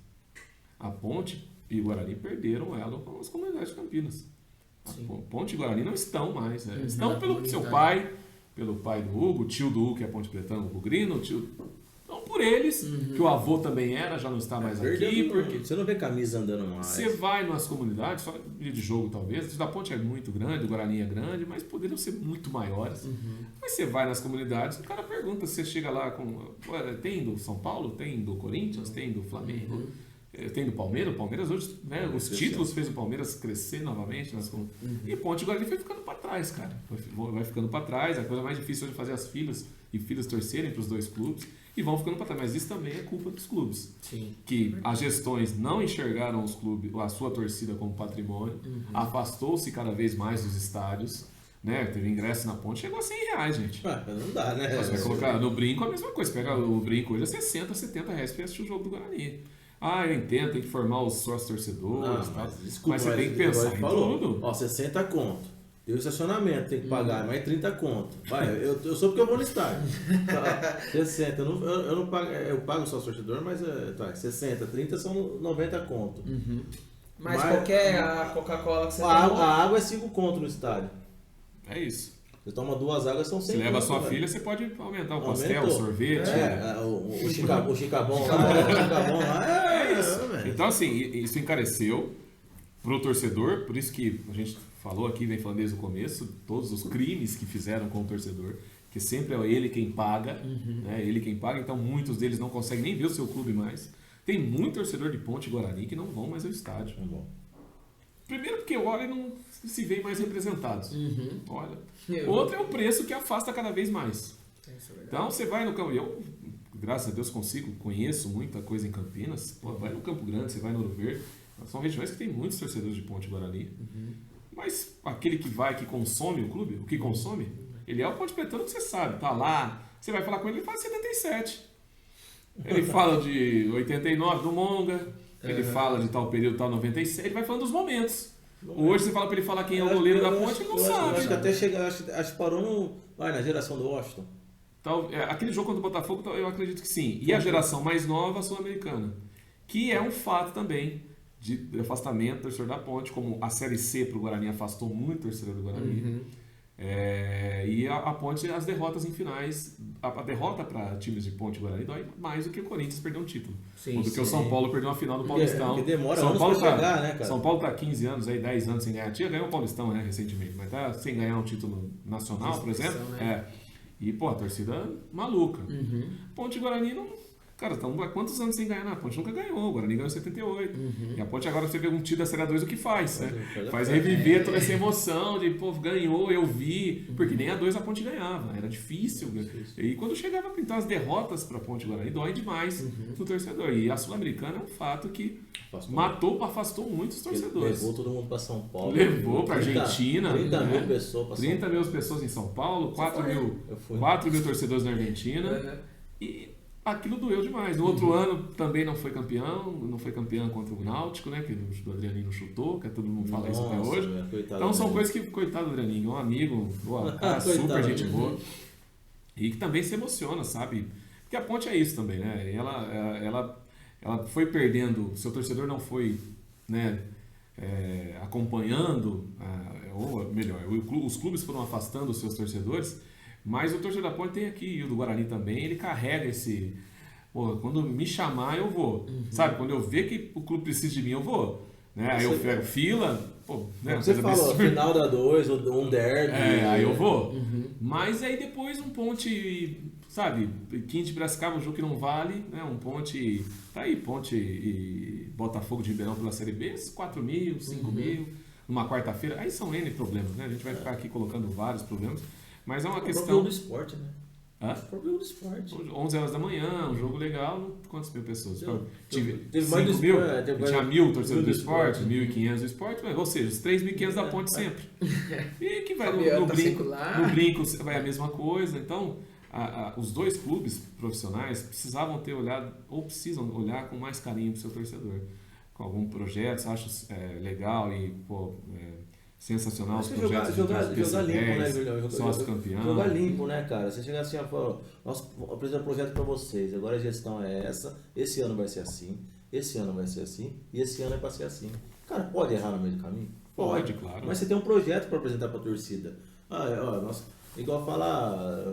A Ponte e o Guarani perderam ela com as comunidades de Campinas. A Ponte e Guarani não estão mais. Estão pelo seu pai, pelo pai do Hugo, o tio do Hugo, que é Ponte Pretano, o Hugo Grino, então por eles, que o avô também era, já não está mais aqui. Porque você não vê camisa andando mais. Você vai nas comunidades, só dia de jogo talvez, a Ponte é muito grande, o Guarani é grande, mas poderiam ser muito maiores. Mas você vai nas comunidades, o cara pergunta, você chega lá tem do São Paulo, tem do Corinthians, tem do Flamengo, tem do Palmeiras. O Palmeiras hoje, né, os títulos fez o Palmeiras crescer novamente. E Ponte e Guarani foi ficando para trás, cara. Vai ficando para trás, a coisa mais difícil é de fazer as filhas torcerem para os dois clubes. E vão ficando para trás, mas isso também é culpa dos clubes. Que as gestões não enxergaram os clubes, a sua torcida como patrimônio, afastou-se cada vez mais dos estádios, né? Teve ingresso na Ponte, chegou a R$100, gente. Não dá, né? Você vai colocar no brinco a mesma coisa. Você pega o brinco hoje é 60, R$70 pra assistir o jogo do Guarani. Eu entendo, tem que formar os sócios torcedores, mas você tem que pensar em tudo. Ó, 60 conto. E o estacionamento tem que pagar mais 30 conto. Vai, eu sou porque eu vou no estádio. 60, eu não pago, eu pago o sócio torcedor, mas 60, 30 são 90 conto. Mas qualquer a Coca-Cola que você a água é 5 conto no estádio. É isso. Você toma 2 águas, são 100 Se leva a sua velho. filha, você pode aumentar o pastel, o sorvete. O chicabon lá. É isso. Então, assim, isso encareceu pro torcedor, por isso que a gente falou aqui, vem falando desde o começo, todos os crimes que fizeram com o torcedor, que sempre é ele quem paga, né? Ele quem paga, então muitos deles não conseguem nem ver o seu clube mais. Tem muito torcedor de Ponte e Guarani que não vão mais ao estádio. Primeiro porque olha e não se veem mais representados. Olha. Outro é o preço que afasta cada vez mais. Então você vai no campo. Eu, graças a Deus, conheço muita coisa em Campinas. Pô, vai no Campo Grande, você vai no Ouro Verde. São regiões que tem muitos torcedores de Ponte e Guarani. Mas aquele que vai, que consome o clube, o que consome, ele é o Ponte Pretano que você sabe. Tá lá, você vai falar com ele, ele fala de 77. Ele fala de 89 do Monga. Ele fala de tal período, tal 96, ele vai falando dos momentos. Hoje você fala pra ele falar quem é o goleiro da Ponte, ele não sabe. Acho que até chegar, acho que parou na geração do Washington. Aquele jogo contra o Botafogo, eu acredito que sim. E a geração mais nova, a Sul-Americana. Que é um fato também de afastamento do torcedor da Ponte, como a Série C pro Guarani afastou muito o torcedor do Guarani. E a Ponte, as derrotas em finais, a derrota para times de Ponte e Guarani dói mais do que o Corinthians perder um título. Do que o São Paulo perder uma final do Paulistão. Porque demora São anos Paulo pra chegar, né, cara? São Paulo tá 15 anos, 10 anos sem ganhar. Ganhou o Paulistão, né, recentemente, mas tá sem ganhar um título nacional, por exemplo. Né? E, pô, a torcida maluca. Ponte e Guarani não... Cara, estão há quantos anos sem ganhar? A Ponte nunca ganhou, o Guarani ganhou em 78. E a Ponte agora, você vê um título da Série 2, o que faz, né? Faz reviver toda essa emoção de, pô, ganhou, eu vi. Porque nem a 2 a Ponte ganhava, era difícil. E quando chegava, então, as derrotas para a Ponte e Guarani dói demais no torcedor. E a Sul-Americana é um fato que afastou muitos torcedores. Levou todo mundo para São Paulo. Levou para Argentina. 30 mil pessoas para São Paulo. 30 mil pessoas em São Paulo, 4 mil torcedores na Argentina. E aquilo doeu demais. No outro ano também não foi campeão contra o Náutico, né? Que o Adrianinho chutou, que todo mundo fala isso até hoje. Então são coisas que, coitado do Adrianinho, um amigo, super gente boa. E que também se emociona, sabe? Porque a Ponte é isso também, né? Ela foi perdendo, seu torcedor não foi, né, acompanhando, ou melhor, os clubes foram afastando os seus torcedores. Mas o torcedor da Ponte tem aqui, e o do Guarani também, ele carrega esse... Pô, quando me chamar, eu vou. Sabe? Quando eu ver que o clube precisa de mim, eu vou. Né? Aí eu pego fila... Pô, né? Você falou, final da 2, um derby... aí eu vou. Mas aí depois um Ponte... Sabe? 15 de Piracicaba, um jogo que não vale. Né? Um Ponte... Tá aí, Ponte e Botafogo de Ribeirão pela Série B. 4 mil, 5 mil. Numa quarta-feira. Aí são N problemas, né? A gente vai ficar aqui colocando vários problemas. Mas é uma questão... O problema do esporte, né? O problema do esporte. 11 horas da manhã, um jogo legal, quantas mil pessoas? Teve 5 mais mil? Tinha 1.000 torcedores do esporte, 1.500 do esporte, ou seja, os 3.500 da Ponte sempre. E que vai no brinco vai a mesma coisa. Então, os dois clubes profissionais precisavam ter olhado, ou precisam olhar com mais carinho para o seu torcedor. Com algum projeto, acho legal e, sensacional os projetos jogar limpo, né, Julião? Sócio-campeão. Jogar limpo, né, cara? Você chega assim e fala, nós apresentamos um projeto para vocês, agora a gestão é essa, esse ano vai ser assim, esse ano vai ser assim, e esse ano é para ser assim. Cara, pode errar no meio do caminho? Pode, claro. Mas você tem um projeto para apresentar para a torcida. Igual falar,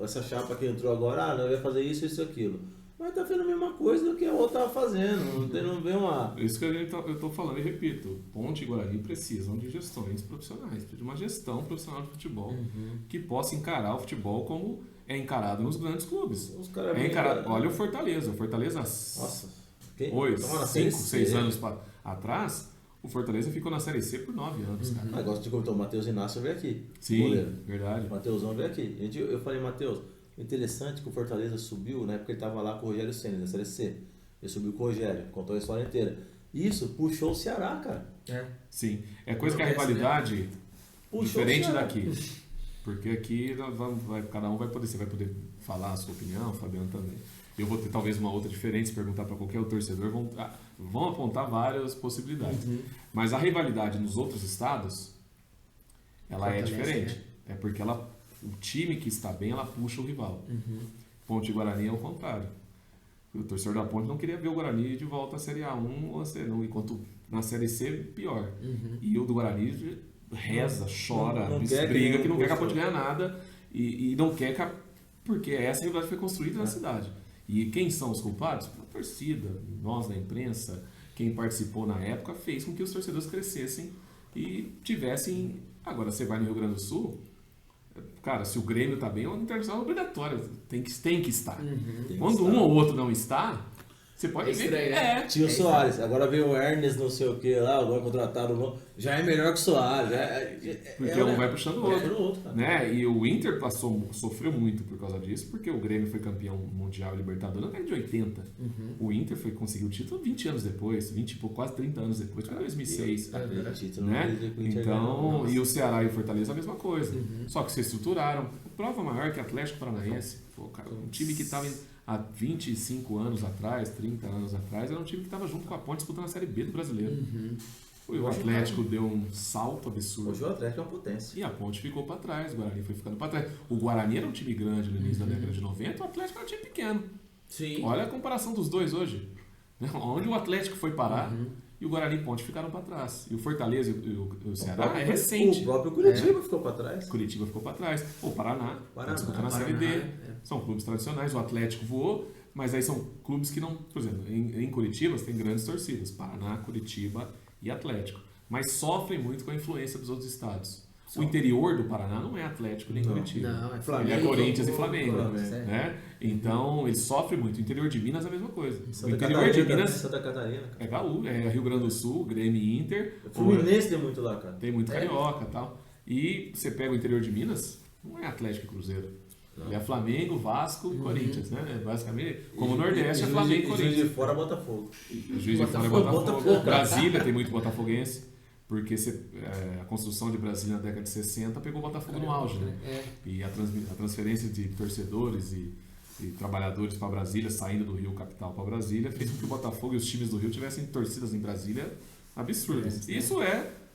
essa chapa que entrou agora, não vai fazer isso, isso e aquilo. Mas tá fazendo a mesma coisa do que a outra estava fazendo. Não vê uma... Isso que eu estou falando e repito. Ponte e Guarani precisam de gestões profissionais. De uma gestão profissional de futebol que possa encarar o futebol como é encarado nos grandes clubes. Olha o Fortaleza. O Fortaleza, nossa, 5, 6 anos atrás, o Fortaleza ficou na Série C por 9 anos. Cara. Agora você comentou, o Matheus Inácio veio aqui. Sim, goleiro. Verdade. O Matheusão veio aqui. Eu falei, Matheus... Interessante que o Fortaleza subiu, né? Porque ele estava lá com o Rogério Ceni na Série C. Ele subiu com o Rogério, contou a história inteira. Isso puxou o Ceará, cara. Sim. É coisa que a rivalidade Puxou diferente o daqui. Porque aqui cada um vai poder, você vai poder falar a sua opinião, o Fabiano também. Eu vou ter talvez uma outra diferente, se perguntar para qualquer torcedor, vão apontar várias possibilidades. Mas a rivalidade nos outros estados, ela é diferente. Né? É porque o time que está bem, ela puxa o rival. Ponte e Guarani é o contrário. O torcedor da Ponte não queria ver o Guarani de volta à Série A1 ou a Série não, enquanto na Série C, pior. E o do Guarani reza, chora, briga, que não quer que a Ponte ganhe nada e não quer que porque essa rivalidade foi construída na cidade. E quem são os culpados? A torcida, nós da imprensa, quem participou na época, fez com que os torcedores crescessem e tivessem... Agora, você vai no Rio Grande do Sul, cara, se o Grêmio tá bem, é uma internacional obrigatória, tem que estar. Quando um ou outro não está, você pode ver que Tio Soares, agora veio o Ernest, não sei o que lá, agora contratado, já é melhor que o Soares. Porque um vai puxando o outro. Né? E o Inter sofreu muito por causa disso, porque o Grêmio foi campeão mundial e Libertadores na década de 80. O Inter conseguiu o título 20 anos depois, quase 30 anos depois, foi em 2006. Né? Então, e o Ceará e o Fortaleza a mesma coisa. Só que se estruturaram. Prova maior que Atlético Paranaense. Pô, cara, um time que estava há 25 anos atrás, 30 anos atrás, era um time que estava junto com a Ponte disputando a Série B do Brasileiro. O Atlético deu um salto absurdo. Hoje o Atlético é uma potência. E a Ponte ficou para trás, o Guarani foi ficando para trás. O Guarani era um time grande no início da década de 90, o Atlético era um time pequeno. Sim. Olha a comparação dos dois hoje. Onde o Atlético foi parar e o Guarani e Ponte ficaram para trás. E o Fortaleza e o Ceará é recente. O próprio Curitiba ficou para trás. Curitiba ficou para trás. O Paraná disputando na Série D. São clubes tradicionais. O Atlético voou, mas aí são clubes que não... Por exemplo, em Curitiba você tem grandes torcidas. Paraná, Curitiba e Atlético. Mas sofrem muito com a influência dos outros estados. O interior do Paraná não é Atlético nem Curitiba. Não, é Flamengo. Ele é Corinthians e Flamengo. Né? Então, ele sofre muito. O interior de Minas é a mesma coisa. O interior de Minas Santa Catarina, é Gaúcho, é Rio Grande do Sul, Grêmio e Inter. O Fluminense tem muito lá, cara. Tem muito carioca e tal. E você pega o interior de Minas, não é Atlético e Cruzeiro. Ele é Flamengo, Vasco e Corinthians, né? Basicamente, como o Nordeste é Flamengo e Corinthians. Juiz de Fora, Botafogo. Juiz de Fora é Botafogo. Brasília tem muito botafoguense. Porque a construção de Brasília na década de 60 pegou o Botafogo no auge, né? E a transferência de torcedores e trabalhadores para Brasília, saindo do Rio capital para Brasília, fez com que o Botafogo e os times do Rio tivessem torcidas em Brasília absurdas. Isso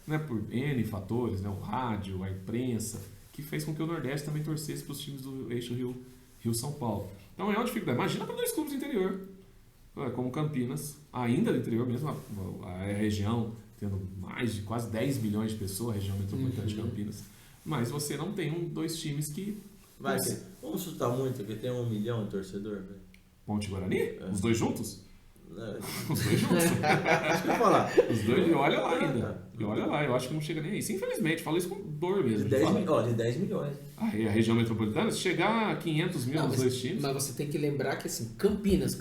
né, por N fatores, né? O rádio, a imprensa, que fez com que o Nordeste também torcesse para os times do eixo Rio-São Paulo. Então é uma dificuldade. Imagina para dois clubes do interior, como Campinas, ainda do interior mesmo, a região tendo mais de quase 10 milhões de pessoas, a região metropolitana de Campinas. Mas você não tem dois times que... Vamos chutar muito, porque tem 1 milhão de torcedor, velho. Ponte e Guarani? Os dois juntos? Os dois juntos. Acho que eu ia falar. Os dois, e olha lá ainda. E olha lá, eu acho que não chega nem a isso. Infelizmente, falo isso com dor mesmo. De 10 milhões. A região metropolitana, se chegar a 500 mil nos dois times... Mas você tem que lembrar que, assim, Campinas,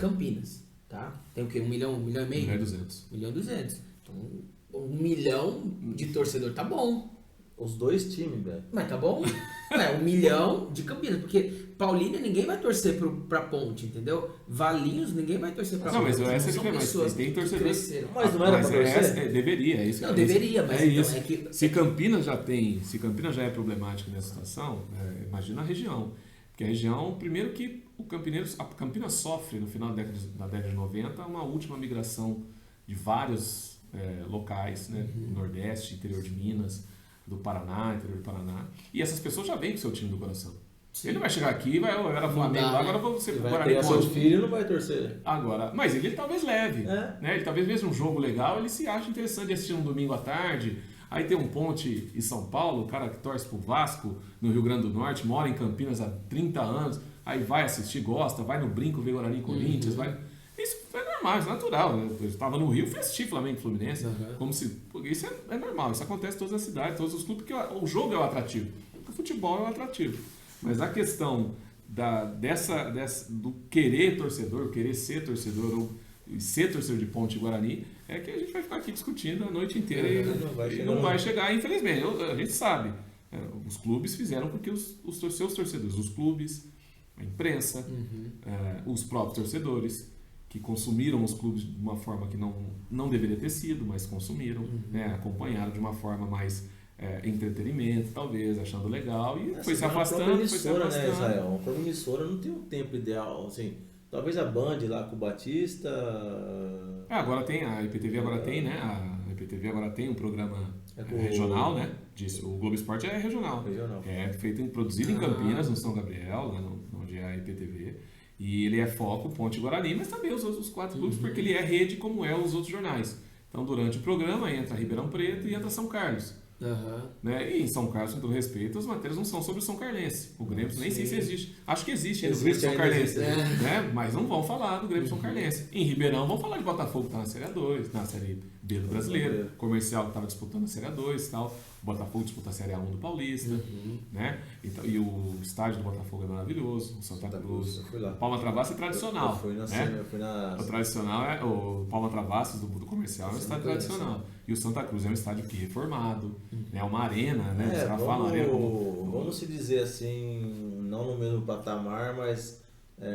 tá? Tem o quê? 1 milhão, 1 milhão e meio? 1 milhão e 200. 1 milhão e 200. Então, 1 milhão de torcedor tá bom. Os dois times, velho. Mas tá bom? 1 milhão de Campinas. Porque Paulínia ninguém vai torcer pra Ponte, entendeu? Valinhos ninguém vai torcer pra Ponte. Não, mas essa é diferente. Mas tem torcedores. Mas não era pra torcer? Deveria, é isso. Não, deveria, mas então isso. É que... Se Campinas já é problemático nessa situação, imagina a região. Porque a região, primeiro que a Campinas sofre no final da década de 90 uma última migração de vários locais, né? Nordeste, interior de Minas, do Paraná, interior do Paraná. E essas pessoas já vêm com o seu time do coração. Sim. Ele não vai chegar aqui e vai, eu era Flamengo, agora vou ser Guarani. Vai ter seu filho e não vai torcer. Agora, mas ele talvez leve. Né? Ele talvez veja um jogo legal, ele se acha interessante de assistir um domingo à tarde. Aí tem um Ponte em São Paulo, o cara que torce pro Vasco, no Rio Grande do Norte, mora em Campinas há 30 anos, aí vai assistir, gosta, vai no brinco ver Guarani e Corinthians, vai... Isso é normal, isso é natural. Eu estava no Rio, fui assistir Flamengo e Fluminense. Como se, porque isso é normal, isso acontece em todas as cidades, todos os clubes, porque o jogo é o atrativo. O futebol é o atrativo. Mas a questão do querer torcedor, querer ser torcedor ou ser torcedor de Ponte e Guarani, é que a gente vai ficar aqui discutindo a noite inteira e não vai chegar, infelizmente. A gente sabe. Os clubes fizeram com que os seus torcedores, os clubes, a imprensa, os próprios torcedores, que consumiram os clubes de uma forma que não deveria ter sido, mas consumiram, né, acompanharam de uma forma mais entretenimento, talvez, achando legal, e foi se Uma afastando, própria foi se emissora, né, afastando. Israel? Uma própria emissora não tem um tempo ideal, assim. Talvez a Band lá com o Batista. Agora tem, a IPTV agora tem, né? A IPTV agora tem um programa com regional, né? O Globo Esporte é regional. Regional. É produzido em Campinas, no São Gabriel, lá onde é a IPTV. E ele é foco Ponte Guarani, mas também os 4 clubes, porque ele é rede como é os outros jornais. Então, durante o programa, entra Ribeirão Preto e entra São Carlos. Né? E em São Carlos, com todo respeito, as matérias não são sobre o São Carlense. O Grêmio nem sei se existe. Acho que existe ainda o Grêmio São Carlense. Né? Mas não vão falar do Grêmio São Carlense. Em Ribeirão vão falar de Botafogo, que está na Série A2, na Série B do Brasileiro. Comercial, que estava disputando a Série A2 e tal. O Botafogo disputa a Série A1 do Paulista. Né? Então, e o estádio do Botafogo é maravilhoso. O Santa Cruz. Palma Travassa é tradicional. Eu fui na O tradicional o Palma Travassos do comercial é um estádio tradicional. E o Santa Cruz é um estádio que reformado, é uma arena, né? Os caras falam arena vamos se dizer assim, não no mesmo patamar, mas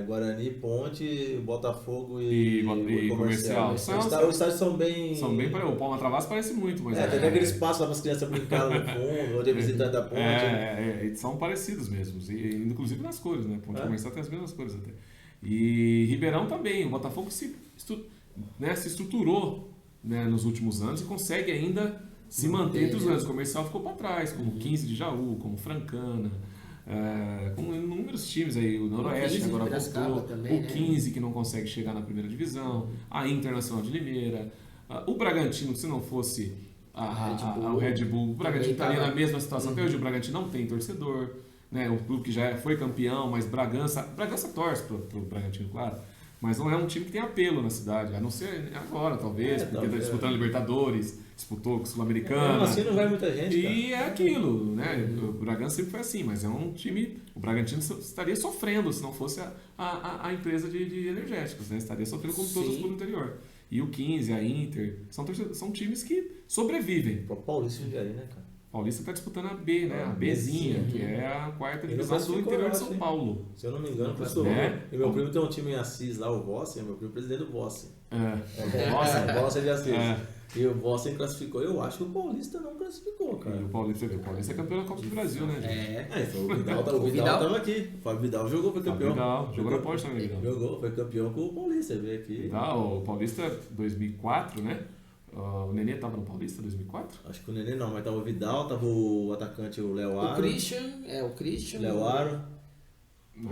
Guarani, Ponte, Botafogo e Comercial. Os estádios são bem... O Palma Travassos parece muito, mas... tem aquele espaço lá para as crianças brincarem no fundo, onde é visitante da Ponte. São parecidos mesmo, inclusive nas cores, né? Ponte Comercial tem as mesmas cores até. E Ribeirão também, o Botafogo se estruturou, né, nos últimos anos e consegue ainda se manter entre os grandes. O Comercial ficou para trás, como 15 de Jaú, como Francana, com inúmeros times aí, o Noroeste agora voltou, também, o 15 que não consegue chegar na primeira divisão, a Internacional de Limeira, o Bragantino, se não fosse o Red Bull, o Bragantino estaria na mesma situação. Até hoje o Bragantino não tem torcedor, né, o clube que já foi campeão, mas Bragança torce pro Bragantino, claro. Mas não é um time que tem apelo na cidade, a não ser agora, talvez, porque está disputando Libertadores, disputou com o Sul-Americano. Assim não vai muita gente. E é aquilo, né? O Bragança sempre foi assim, mas é um time. O Bragantino estaria sofrendo se não fosse a empresa de energéticos, né? Estaria sofrendo como todos os clubes do interior. E o 15, a Inter, são times que sobrevivem. O Paulista de aí, né, cara? Paulista está disputando a B, né? A Bzinha, que é a 4ª divisão do interior de São Paulo. Se eu não me engano, e meu primo tem um time em Assis lá, o Vossen, meu primo é presidente do Vossen. Vossen de Assis. E o Vossen classificou. Eu acho que o Paulista não classificou, cara. E o Paulista é campeão da Copa do Brasil, né? Então o Vidal tava aqui. O Fábio Vidal jogou, foi campeão. Jogou na Ponte também, Vidal. Jogou, foi campeão com o Paulista, veio aqui. O Paulista 2004, né? O Nenê tava no Paulista 2004? Acho que o Nenê não, mas tava o Vidal, tava o atacante, o Léo Aro. O Christian. Léo Aro.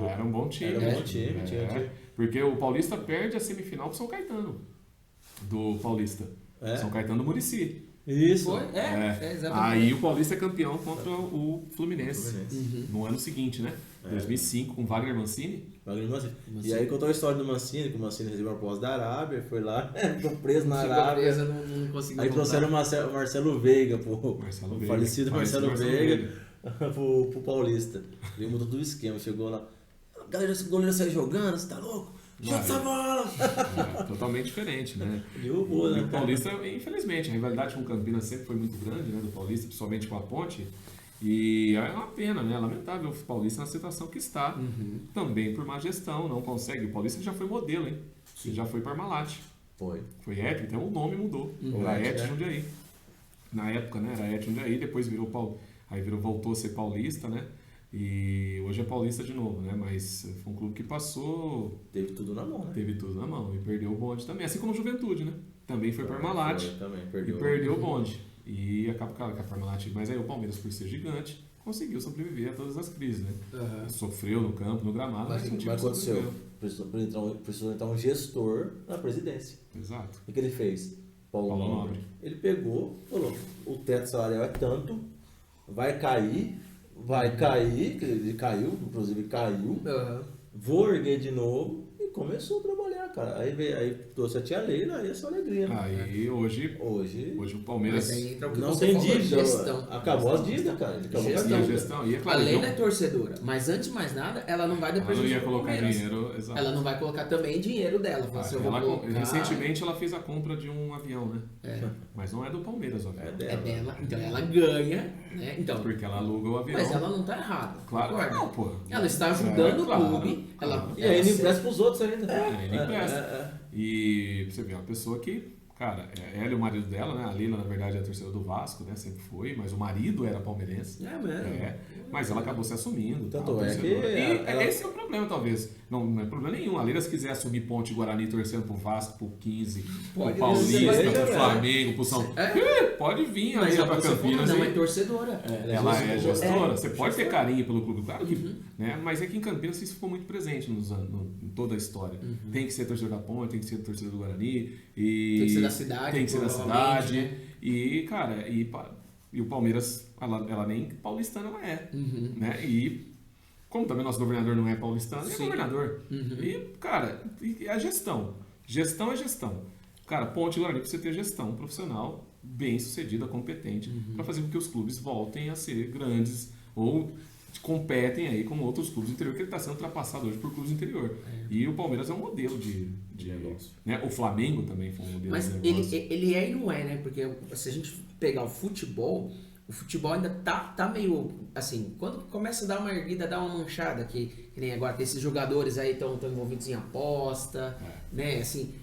Era um bom time. Era um bom time, porque o Paulista perde a semifinal pro São Caetano, do Paulista. São Caetano do Muricy. Isso. Exatamente. Aí o Paulista é campeão contra o Fluminense. No ano seguinte, né? 2005, com Wagner Mancini. E aí contou a história do Mancini, que o Mancini recebeu a proposta da Arábia, foi lá, ficou preso na Arábia. Não conseguiu aí trouxeram o Marcelo Veiga, o falecido Marcelo Veiga, pro Paulista. Ele mudou todo o esquema, chegou lá. Galera, esse goleiro saiu jogando, você tá louco? Chuta essa bola! Totalmente diferente, né? Derrubou, né? O Paulista, infelizmente, a rivalidade com o Campinas sempre foi muito grande, né? Do Paulista, principalmente com a Ponte. E é uma pena, né? Lamentável o Paulista na situação que está. Também por má gestão, não consegue. O Paulista já foi modelo, hein? Ele já foi Parmalat. Foi Et, então o nome mudou. Era Et Jundiaí. Na época, né? Era Et Jundiaí, depois voltou a ser Paulista, né? E hoje é Paulista de novo, né? Mas foi um clube que passou... Teve tudo na mão, né? Teve tudo na mão. E perdeu o bonde também. Assim como a Juventude, né? Também foi Parmalat. Perdeu o bonde. E acaba com a Parmalat. Mas aí o Palmeiras, por ser gigante, conseguiu sobreviver a todas as crises, né? Sofreu no campo, no gramado. Mas o que aconteceu? Precisou entrar um gestor na presidência. Exato. O que ele fez? Paulo Nobre. Ele pegou, falou, o teto salarial é tanto, vai cair, ele caiu, inclusive caiu, vou erguer de novo e começou a trabalhar, cara. Aí trouxe a tia Leila e essa alegria. Né? Aí hoje o Palmeiras não tem dívida, acabou as dívidas, cara. Ele acabou com a gestão. E é claro, a Leila é torcedora, mas antes de mais nada, ela não vai depois ela não ia colocar dinheiro, exato. Ela não vai colocar também dinheiro dela. Recentemente ela fez a compra de um avião, né? Mas não é do Palmeiras o avião. É dela. Então ela ganha, né? Então, porque ela aluga o avião. Mas ela não tá errada. Claro que não, pô. Ela está ajudando o clube. E aí ele empresta pros outros ainda. Ele empresta. E você vê, uma pessoa que Cara, ela e o marido dela, né? A Lila, na verdade, é a torcedora do Vasco, né? Sempre foi, mas o marido era palmeirense. É mesmo? Mas ela acabou se assumindo. Tanto tal, é que e esse é o problema, talvez. Não é problema nenhum. A Lila, se quiser assumir Ponte e Guarani torcendo pro Vasco, pro 15, Pode pro Paulista, ser, pro Flamengo, pro São... Pode vir a Mas Lila ela pra Campinas. não é torcedora. Ela é gestora. Você pode ter carinho pelo clube, claro que... Né? Mas é que em Campinas isso ficou muito presente em toda a história. Tem que ser torcedor da Ponte, tem que ser torcedor do Guarani. E Tem que ser da cidade. Tem que ser da cidade. Né? E, cara, e o Palmeiras, ela nem paulistana ela é. Né? E como também nosso governador não é paulistano, ele é governador. E, cara, a gestão. Gestão é gestão. Cara, Ponte e Guarani precisa ter gestão profissional bem sucedida, competente, para fazer com que os clubes voltem a ser grandes ou competem aí com outros clubes do interior, que ele está sendo ultrapassado hoje por clubes do interior. E o Palmeiras é um modelo de negócio. Né? O Flamengo também foi um modelo Mas de negócio. ele é e não é, né? Porque se a gente pegar o futebol ainda tá meio assim, quando começa a dar uma erguida, dá uma manchada, que nem agora que esses jogadores aí estão envolvidos em aposta, né? Assim,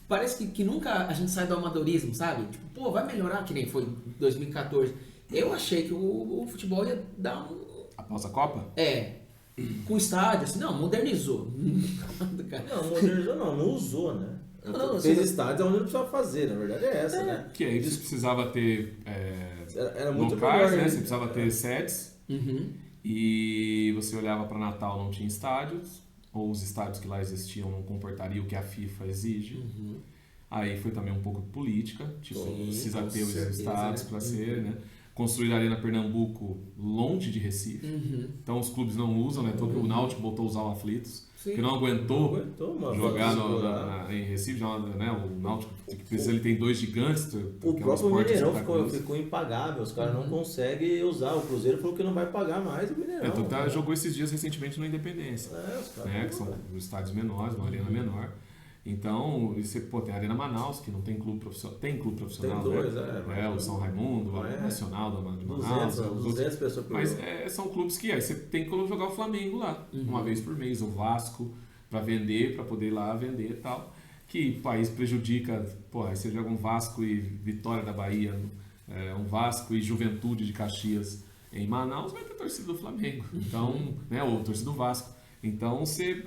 parece que nunca a gente sai do amadorismo, sabe? Tipo, pô, vai melhorar, que nem foi em 2014. Eu achei que o futebol ia dar um... Após a Copa? Com estádio, assim, não, modernizou. Não, modernizou não usou, né? Não, fez estádios onde não precisava fazer, na verdade é essa, né? Que aí você precisava ter era muito locais, melhor, né? Você precisava ter sedes. E você olhava para Natal, não tinha estádios, ou os estádios que lá existiam não comportariam o que a FIFA exige. Aí foi também um pouco política, tipo, precisa ter os estádios, né? Para ser, né? Construir a Arena Pernambuco longe de Recife. Então os clubes não usam, né? O Náutico voltou a usar o Aflitos, que não aguentou jogar em Recife. Já, né? O Náutico, ele tem 2 gigantes. O próprio Mineirão ficou impagável, os caras não conseguem usar. O Cruzeiro falou que não vai pagar mais o Mineirão. Então jogou esses dias recentemente no Independência, né? Que são os estádios menores, uma arena menor. Então, tem a Arena Manaus, que não tem clube profissional. Tem clube profissional, tem 2, né? O São Raimundo, o Nacional de Manaus. 200 pessoas por Mas são clubes que aí você tem que jogar o Flamengo lá, uma vez por mês, o Vasco, para vender, para poder ir lá vender e tal. Que o país prejudica, aí você joga um Vasco e Vitória da Bahia, um Vasco e Juventude de Caxias em Manaus, vai ter torcida do Flamengo, então, né? Ou torcida do Vasco. Então você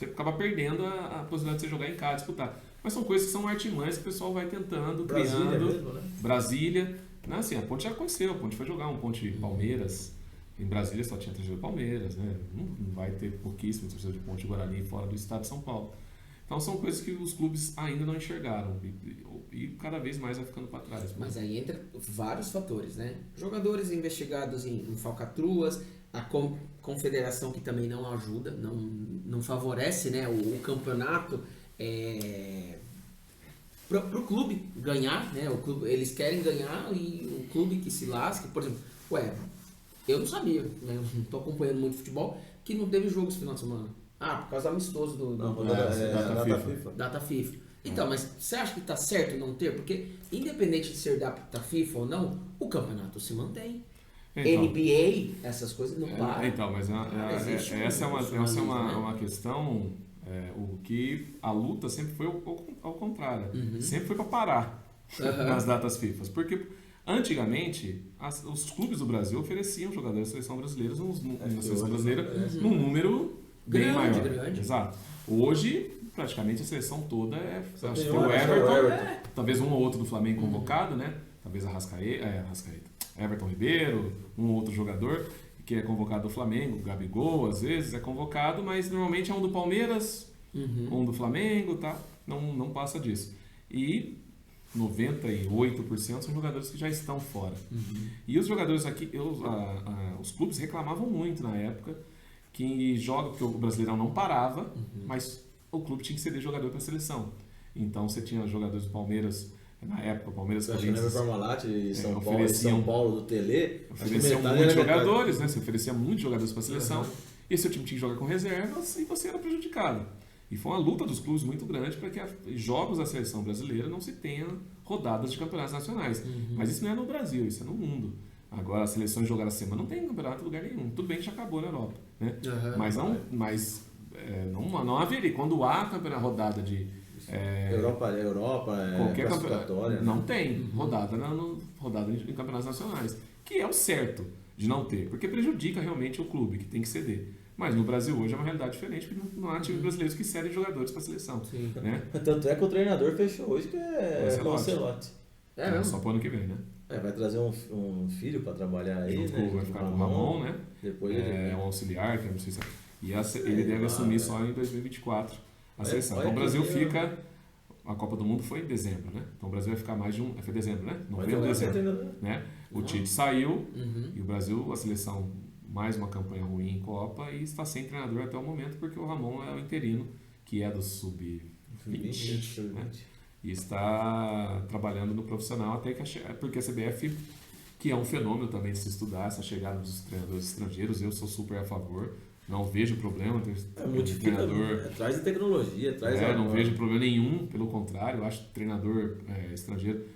acaba perdendo a possibilidade de você jogar em casa, disputar. Mas são coisas que são artimanhas que o pessoal vai tentando, criando. Mesmo, né? Brasília. Né? Assim, a Ponte já aconteceu, a Ponte foi jogar um Ponte Palmeiras. Em Brasília só tinha torcedor de Palmeiras, né? Não vai ter pouquíssimo torcedor de Ponte Guarani fora do estado de São Paulo. Então são coisas que os clubes ainda não enxergaram e cada vez mais vai ficando para trás. Mas aí entra vários fatores, né? Jogadores investigados em falcatruas, a confederação que também não ajuda, não favorece, né, o campeonato para o clube ganhar, né? Eles querem ganhar e o clube que se lasca, por exemplo, eu não sabia, né? Eu não estou acompanhando muito futebol, que não teve jogo esse final de semana. Por causa do amistoso data FIFA. Então, mas você acha que está certo não ter? Porque independente de ser data FIFA ou não, o campeonato se mantém. Então, NBA, essas coisas não param. Então, mas essa é uma questão, o que a luta sempre foi ao contrário. Sempre foi para parar nas datas FIFA. Porque antigamente os clubes do Brasil ofereciam jogadores da seleção brasileira num número bem maior. Grande. Exato. Hoje, praticamente a seleção toda acho que o Everton, talvez um ou outro do Flamengo convocado, né? Talvez Arrascaeta. Everton Ribeiro, um outro jogador que é convocado do Flamengo, o Gabigol às vezes é convocado, mas normalmente é um do Palmeiras, um do Flamengo, tá? Não passa disso. E 98% são jogadores que já estão fora. E os jogadores aqui, os clubes reclamavam muito na época que porque o Brasileirão não parava, mas o clube tinha que ceder jogador para a seleção. Então você tinha jogadores do Palmeiras. Na época, o Palmeiras Parmalat e São Paulo do Tele ofereciam muitos jogadores, né? Você oferecia muitos jogadores para a seleção, e seu time tinha que jogar com reservas e você era prejudicado. E foi uma luta dos clubes muito grande para que jogos da seleção brasileira não se tenham rodadas de campeonatos nacionais. Mas isso não é no Brasil, isso é no mundo. Agora, as seleções jogaram a semana não tem campeonato em lugar nenhum. Tudo bem que já acabou na Europa, né? Mas não haveria. Quando há campeonato rodada de Europa, Qualquer classificatória. campeonato. Não tem rodada, rodada em campeonatos nacionais. Que é o certo de não ter, porque prejudica realmente o clube, que tem que ceder. Mas no Brasil hoje é uma realidade diferente, porque não há times brasileiros que cedem jogadores para a seleção. Sim. Né? Tanto é que o treinador fechou hoje, que é o Ancelotti. É mesmo? Só pro ano que vem, né? Vai trazer um filho para trabalhar aí, Junto né? vai ficar com o Ramon, né? Depois Um auxiliar, que eu não sei se ele deve assumir só em 2024 a seleção. Então o Brasil fica... A Copa do Mundo foi em dezembro, né? Então o Brasil vai ficar mais de foi dezembro, né? Novembro, dezembro. Né? O Tite saiu e o Brasil, a seleção, mais uma campanha ruim em Copa e está sem treinador até o momento porque o Ramon é o interino, que é do sub-20, né? E está trabalhando no profissional até que porque a CBF, que é um fenômeno também de se estudar, essa chegada dos treinadores estrangeiros, eu sou super a favor. Não vejo problema ter treinador. Traz tecnologia, traz. Não vejo problema nenhum, pelo contrário, eu acho treinador estrangeiro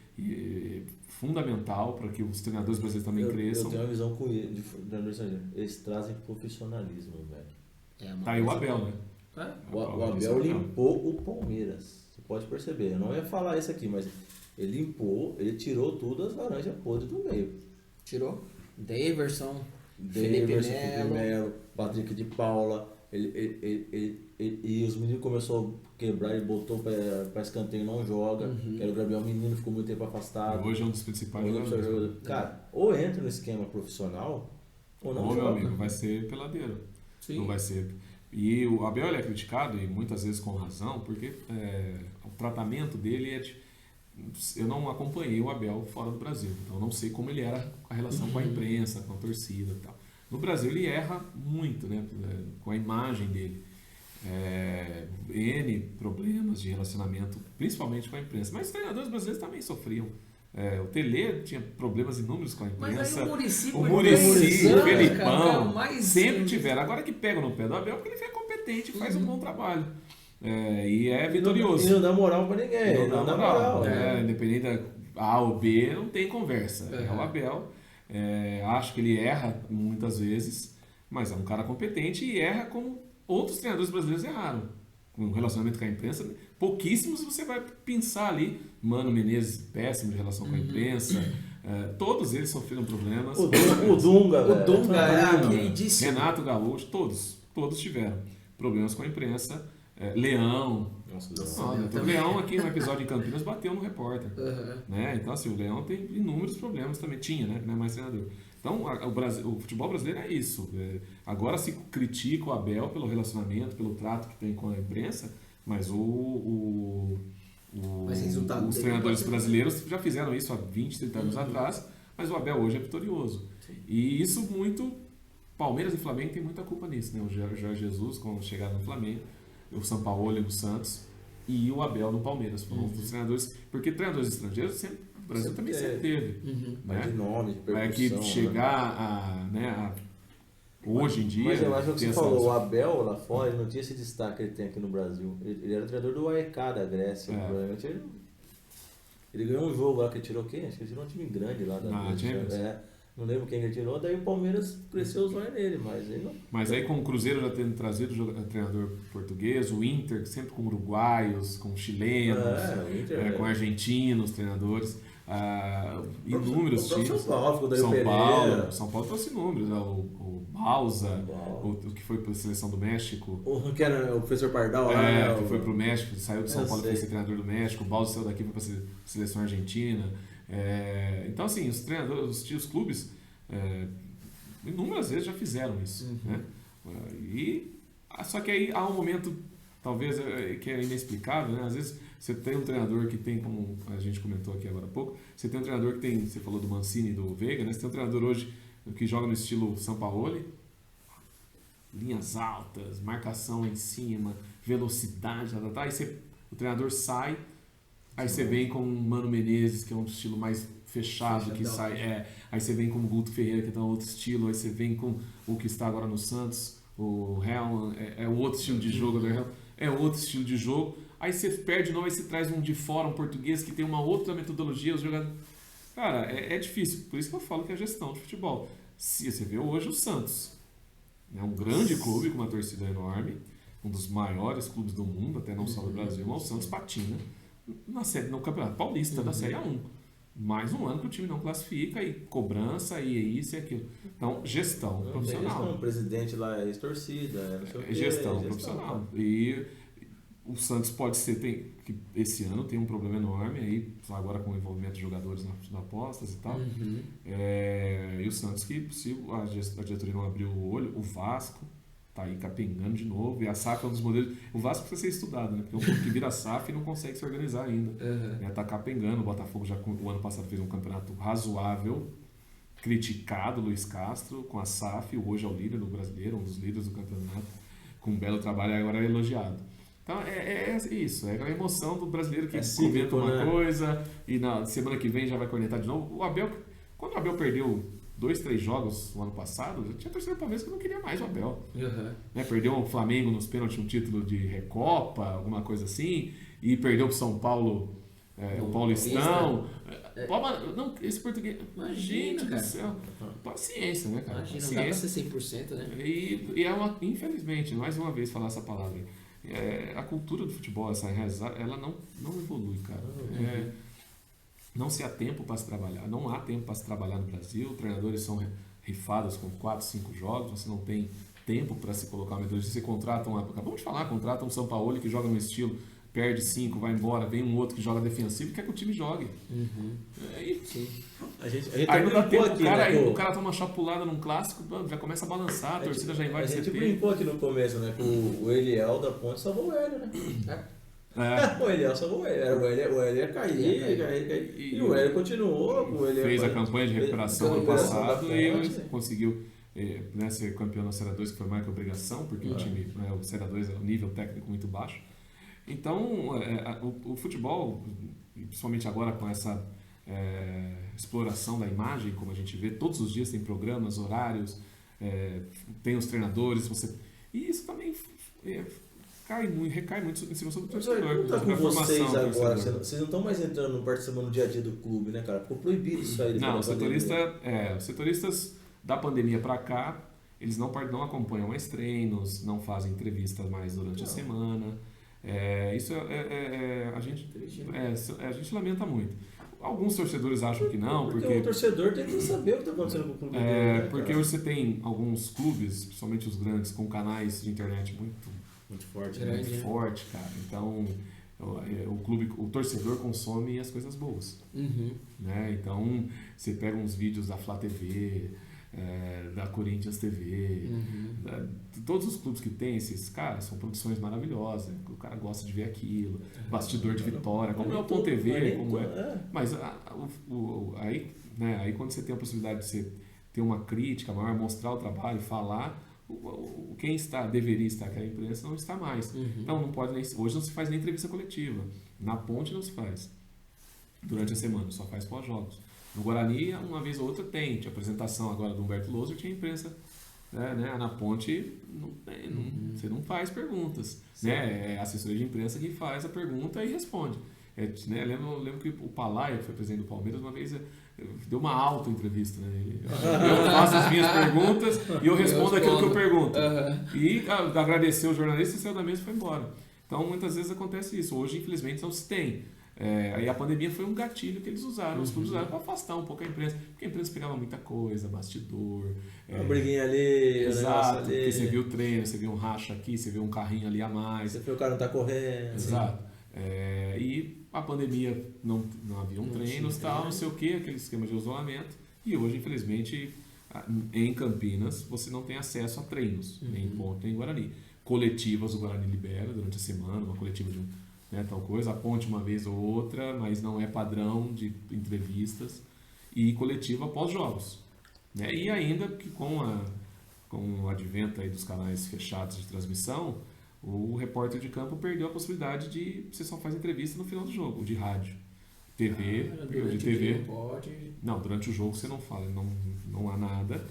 fundamental para que os treinadores brasileiros também cresçam. Eu tenho uma visão com ele, de treinador estrangeiro. Eles trazem profissionalismo, velho. Tá aí o Abel, né? O Abel limpou o Palmeiras. Você pode perceber. Eu não ia falar isso aqui, mas ele limpou, ele tirou tudo as laranjas podres do meio. Tirou? Daverson, Felipe Melo, Patrick de Paula, e os meninos começaram a quebrar, ele botou para escanteio, não joga, que era o Gabriel Menino, ficou muito tempo afastado. Hoje é um dos principais jogadores. Cara, ou entra no esquema profissional, ou não joga. Meu amigo, vai ser peladeiro. Sim. Não vai ser... E o Abel ele é criticado, e muitas vezes com razão, porque o tratamento dele é de... Eu não acompanhei o Abel fora do Brasil, então não sei como ele era a relação com a imprensa, com a torcida e tal. No Brasil ele erra muito, né, com a imagem dele. N problemas de relacionamento, principalmente com a imprensa. Mas os treinadores brasileiros também sofriam. O Tele tinha problemas inúmeros com a imprensa. Mas aí o Muricy, o Felipão, mais sempre tiveram. Agora que pegam no pé do Abel, porque ele é competente e faz um bom trabalho. E é vitorioso. E não dá moral pra ninguém. Não dá moral. Independente da A ou B, não tem conversa. É o Abel. Acho que ele erra muitas vezes, mas é um cara competente e erra como outros treinadores brasileiros erraram. Com o relacionamento com a imprensa, pouquíssimos você vai pensar ali. Mano Menezes, péssimo de relação com a imprensa. Todos eles sofreram problemas. O Dunga, Renato Gaúcho, todos tiveram problemas com a imprensa. Leão. O Leão aqui no episódio em Campinas bateu no repórter. Né? Então assim, o Leão tem inúmeros problemas também. Tinha, né? Não é mais treinador. Então o futebol brasileiro é isso. Agora se critica o Abel pelo relacionamento, pelo trato que tem com a imprensa, mas os treinadores brasileiros já fizeram isso há 20, 30 anos atrás, mas o Abel hoje é vitorioso. Sim. E isso Palmeiras e Flamengo tem muita culpa nisso, né? O Jorge Jesus, quando chegaram no Flamengo, o Sampaoli no Santos e o Abel no Palmeiras. Foram os treinadores, porque treinadores estrangeiros o Brasil também sempre teve. Né? De nome, de percussão. Que chegar hoje em dia... Mas eu acho que você falou, o Abel lá fora ele não tinha esse destaque que ele tem aqui no Brasil. Ele era treinador do AEK da Grécia. Provavelmente ele ganhou um jogo lá que ele tirou quem? Acho que ele tirou um time grande lá da Champions. Não lembro quem ele tirou, daí o Palmeiras cresceu os olhos nele, mas ele não... Mas aí com o Cruzeiro já tendo trazido o treinador português, o Inter sempre com uruguaios, com chilenos, com argentinos, treinadores, inúmeros times. São Paulo trouxe números, o Bausa, o que foi para a seleção do México. O que era o professor Pardal que foi para o México, saiu de São Paulo e foi ser treinador do México, o Bausa saiu daqui e foi para a seleção argentina. Então, assim, os treinadores, os clubes, inúmeras vezes já fizeram isso. Né? Só que aí há um momento, talvez, que é inexplicável, né? Às vezes você tem um treinador que tem, como a gente comentou aqui agora há pouco, você tem um treinador que tem, você falou do Mancini e do Veiga, né? Você tem um treinador hoje que joga no estilo Sampaoli, linhas altas, marcação em cima, velocidade, aí o treinador sai. Aí você vem com o Mano Menezes, que é um estilo mais fechado, que sai. Aí você vem com o Guto Ferreira, que é um outro estilo. Aí você vem com o que está agora no Santos, o Real, é outro estilo de jogo. É outro estilo de jogo. Aí você perde de novo, aí você traz um de fora, um português, que tem uma outra metodologia. Os jogadores... Cara, é difícil. Por isso que eu falo que é gestão de futebol. Se você vê hoje o Santos, é um grande clube com uma torcida enorme. um dos maiores clubes do mundo, até não só do Brasil, mas o Santos patina no Campeonato Paulista da Série A1. Mais um ano que o time não classifica, e cobrança, e isso e aquilo. Então, gestão profissional. O presidente lá é ex-torcida, não sei o quê, Gestão profissional. E o Santos pode ser, que esse ano tem um problema enorme, aí, agora com o envolvimento de jogadores nas apostas e tal. E o Santos, que se a diretoria não abriu o olho, o Vasco tá aí capengando de novo, e a SAF é um dos modelos. O Vasco precisa ser estudado, né? Porque é um clube que vira SAF e não consegue se organizar ainda. Tá capengando. O Botafogo já o ano passado fez um campeonato razoável, criticado, Luiz Castro, com a SAF, hoje é o líder do brasileiro, um dos líderes do campeonato, com um belo trabalho, e agora é elogiado. Então é isso, é a emoção do brasileiro que comenta uma coisa e na semana que vem já vai cornetar de novo. O Abel, quando o Abel perdeu 2, 3 jogos no ano passado, eu tinha torcida do Palmeiras que não queria mais o Abel. Né? Perdeu o Flamengo nos pênaltis, um título de Recopa, alguma coisa assim, e perdeu pro São Paulo, o Paulistão. Não, esse português. Imagina, cara. Do céu. Paciência, né, cara? Imagina, não dá pra ser 100%, né? E infelizmente, mais uma vez falar essa palavra, a cultura do futebol, ela não evolui, cara. Não se há tempo para se trabalhar, não há tempo para se trabalhar no Brasil, treinadores são rifados com 4, 5 jogos, você não tem tempo para se colocar uma metodologia, você contrata acabamos de falar, contrata um Sampaoli que joga no estilo, perde 5, vai embora, vem um outro que joga defensivo e quer que o time jogue. Aí não dá tempo, aqui, o cara toma uma chapulada num clássico, já começa a balançar, a torcida já invade CT. A gente brincou aqui no começo, né, com o Eliel da Ponte salvou o Hélio, né? O Eliel salvou o Hélio. O Hélio ia cair, e o Hélio continuou. Fez a campanha de recuperação ano passado e ele conseguiu ser campeão na Série 2, que foi mais que obrigação, porque o time, o Série 2 é um nível técnico muito baixo. Então, o futebol, principalmente agora com essa exploração da imagem, como a gente vê, todos os dias tem programas, horários, tem os treinadores, e isso também recai muito em cima do torcedor. Tá com vocês agora, vocês não estão mais entrando, participando no dia a dia do clube, né, cara? Ficou proibido isso aí. Não, os setoristas da pandemia para cá, eles não acompanham mais treinos, não fazem entrevistas mais durante a semana. Isso a gente lamenta muito. Alguns torcedores acham que não, porque o torcedor tem que saber o que está acontecendo com o clube dele, porque hoje você tem alguns clubes, principalmente os grandes, com canais de internet muito forte, forte, cara. Então o torcedor consome as coisas boas, né? Então você pega uns vídeos da Flá TV, da Corinthians TV, todos os clubes que tem esses caras são produções maravilhosas, o cara gosta de ver aquilo, bastidor de vitória, como é o Ponto TV, mas aí quando você tem a possibilidade de você ter uma crítica maior, mostrar o trabalho, falar, quem deveria estar, que é a imprensa, não está mais. Então não pode hoje não se faz nem entrevista coletiva, na Ponte não se faz durante a semana, só faz pós-jogos. No Guarani, uma vez ou outra tinha apresentação agora do Humberto Louser, tinha imprensa, né? Na Ponte você não faz perguntas, né? É a assessoria de imprensa que faz a pergunta e responde. Lembro que o Palaio, que foi presidente do Palmeiras, uma vez deu uma auto-entrevista, né? Eu faço as minhas perguntas e eu respondo aquilo que eu pergunto. E agradeceu o jornalista e saiu da mesa e foi embora. Então, muitas vezes acontece isso. Hoje, infelizmente, não se tem. Aí a pandemia foi um gatilho que eles usaram, os clubes usaram para afastar um pouco a imprensa, porque a imprensa pegava muita coisa, bastidor. Uma briguinha ali, exato, porque você viu o treino, você viu um racha aqui, você viu um carrinho ali a mais. Você viu o cara não tá correndo. Exato. E a pandemia não havia treinos, tal, não sei o que, aquele esquema de isolamento. E hoje, infelizmente, em Campinas, você não tem acesso a treinos, nem em Ponte, nem em Guarani. Coletivas o Guarani libera durante a semana, uma coletiva de tal coisa, a Ponte uma vez ou outra, mas não é padrão de entrevistas, e coletiva pós-jogos. Né? E ainda que com o advento aí dos canais fechados de transmissão, o repórter de campo perdeu a possibilidade de você só faz entrevista no final do jogo, de rádio. TV, de TV. Não, durante o jogo você não fala, não há nada.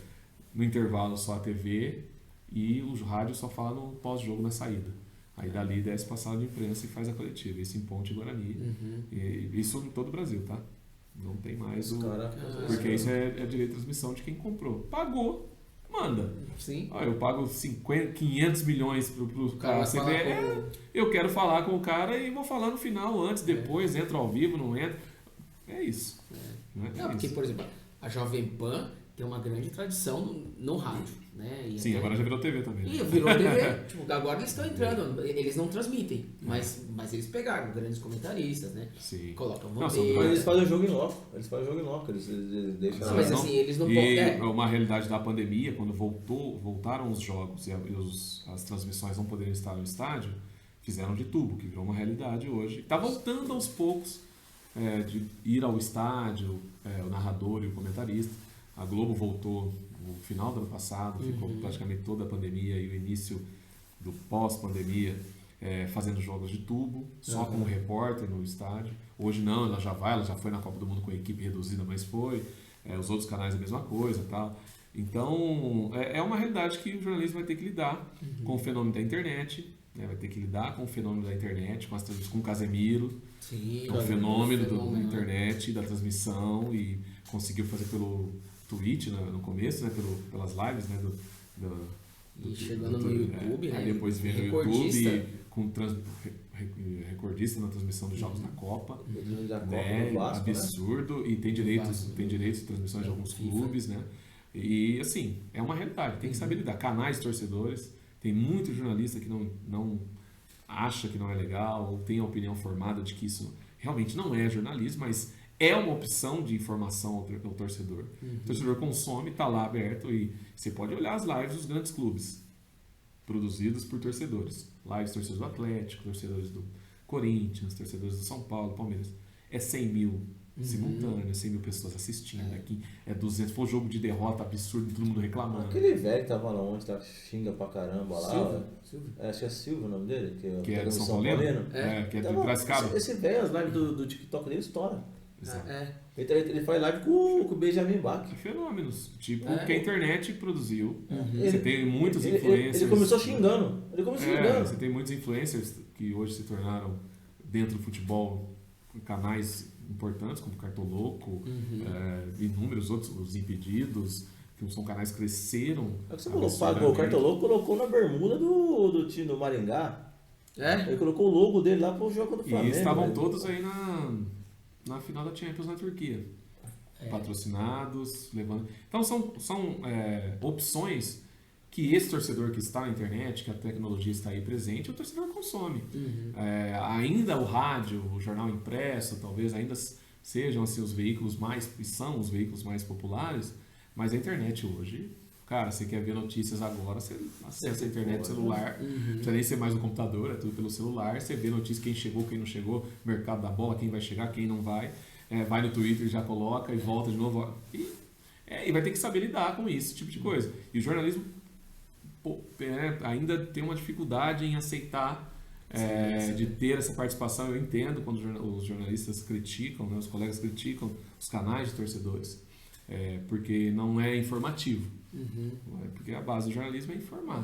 No intervalo só a TV e o rádio só fala no pós-jogo na saída. Aí dali desce pra sala de imprensa e faz a coletiva. Isso em Ponte e Guarani. E isso em todo o Brasil, tá? Não tem mais porque isso é direito de transmissão de quem comprou. Pagou, manda. Sim. Ó, eu pago 500 milhões pro cara. Você vê, eu quero falar com o cara e vou falar no final, antes, depois, entra ao vivo, não entra. É isso. Não, porque, por exemplo, a Jovem Pan tem uma grande tradição no rádio, né? E Sim, até... agora já virou TV também. E virou TV. Tipo, agora eles estão entrando, eles não transmitem, mas eles pegaram grandes comentaristas, né? Sim. Colocam Mas bandeira. eles fazem o jogo em loco. Eles deixam Não, mas assim, eles não E podem. uma realidade da pandemia, quando voltaram os jogos e as transmissões não poderiam estar no estádio, fizeram de tubo, que virou uma realidade hoje. Está voltando aos poucos de ir ao estádio, o narrador e o comentarista. A Globo voltou no final do ano passado, ficou praticamente toda a pandemia e o início do pós-pandemia fazendo jogos de tubo, só como repórter no estádio. Hoje não, ela já foi na Copa do Mundo com a equipe reduzida, mas foi. Os outros canais a mesma coisa, tal. Então, é uma realidade que o jornalismo vai ter que lidar com o fenômeno da internet, né? Vai ter que lidar com o fenômeno da internet, com o Casemiro, Sim, que é um fenômeno da internet, da transmissão, e conseguiu fazer pelo Twitch no começo, né? Pelas lives, né? E chegando no YouTube, né? Aí depois veio no YouTube com recordista na transmissão dos jogos da Copa. Vasco, absurdo, né? E tem direitos de transmissão de alguns clubes, né? E assim, é uma realidade, tem que saber lidar. Canais torcedores, tem muito jornalista que não acha que não é legal, ou tem a opinião formada de que isso realmente não é jornalismo, mas é uma opção de informação ao torcedor. O torcedor consome, está lá aberto, e você pode olhar as lives dos grandes clubes produzidos por torcedores. Lives torcedores do Atlético, torcedores do Corinthians, torcedores do São Paulo, Palmeiras. É 100 mil simultâneos, 100 mil pessoas assistindo aqui. É 200. Foi um jogo de derrota absurdo, todo mundo reclamando. Aquele velho que tava lá ontem, xinga pra caramba lá. Silvio. Acho que é Silvio o nome dele. Que é do São Paulino? Que é do Piracicaba. Esse velho, as lives do TikTok dele estoura. É. Ele faz live com o Benjamin Bach. Que fenômenos. Tipo, que a internet produziu. Você Ele- tem muitos influencers. Ele começou xingando. Você tem muitos influencers que hoje se tornaram, dentro do futebol, canais importantes, como Cartoloco, inúmeros outros, os Impedidos, que são canais que cresceram. É que você falou, o Cartoloco colocou na bermuda do time do Maringá. Ele colocou o logo dele lá pro jogo do Flamengo. E estavam todos aí na final da Champions na Turquia. Patrocinados, levando. Então são opções que esse torcedor que está na internet, que a tecnologia está aí presente, o torcedor consome. Ainda o rádio, o jornal impresso, talvez ainda sejam assim, os veículos são os veículos mais populares, mas a internet hoje, cara, você quer ver notícias agora, você acessa a internet no celular, não precisa nem ser mais no computador, é tudo pelo celular, você vê notícias, quem chegou, quem não chegou, mercado da bola, quem vai chegar, quem não vai, vai no Twitter, já coloca e volta de novo. E vai ter que saber lidar com isso, esse tipo de coisa. E o jornalismo ainda tem uma dificuldade em aceitar de ter essa participação. Eu entendo quando os jornalistas criticam, né, os colegas criticam os canais de torcedores, porque não é informativo. Porque a base do jornalismo é informar.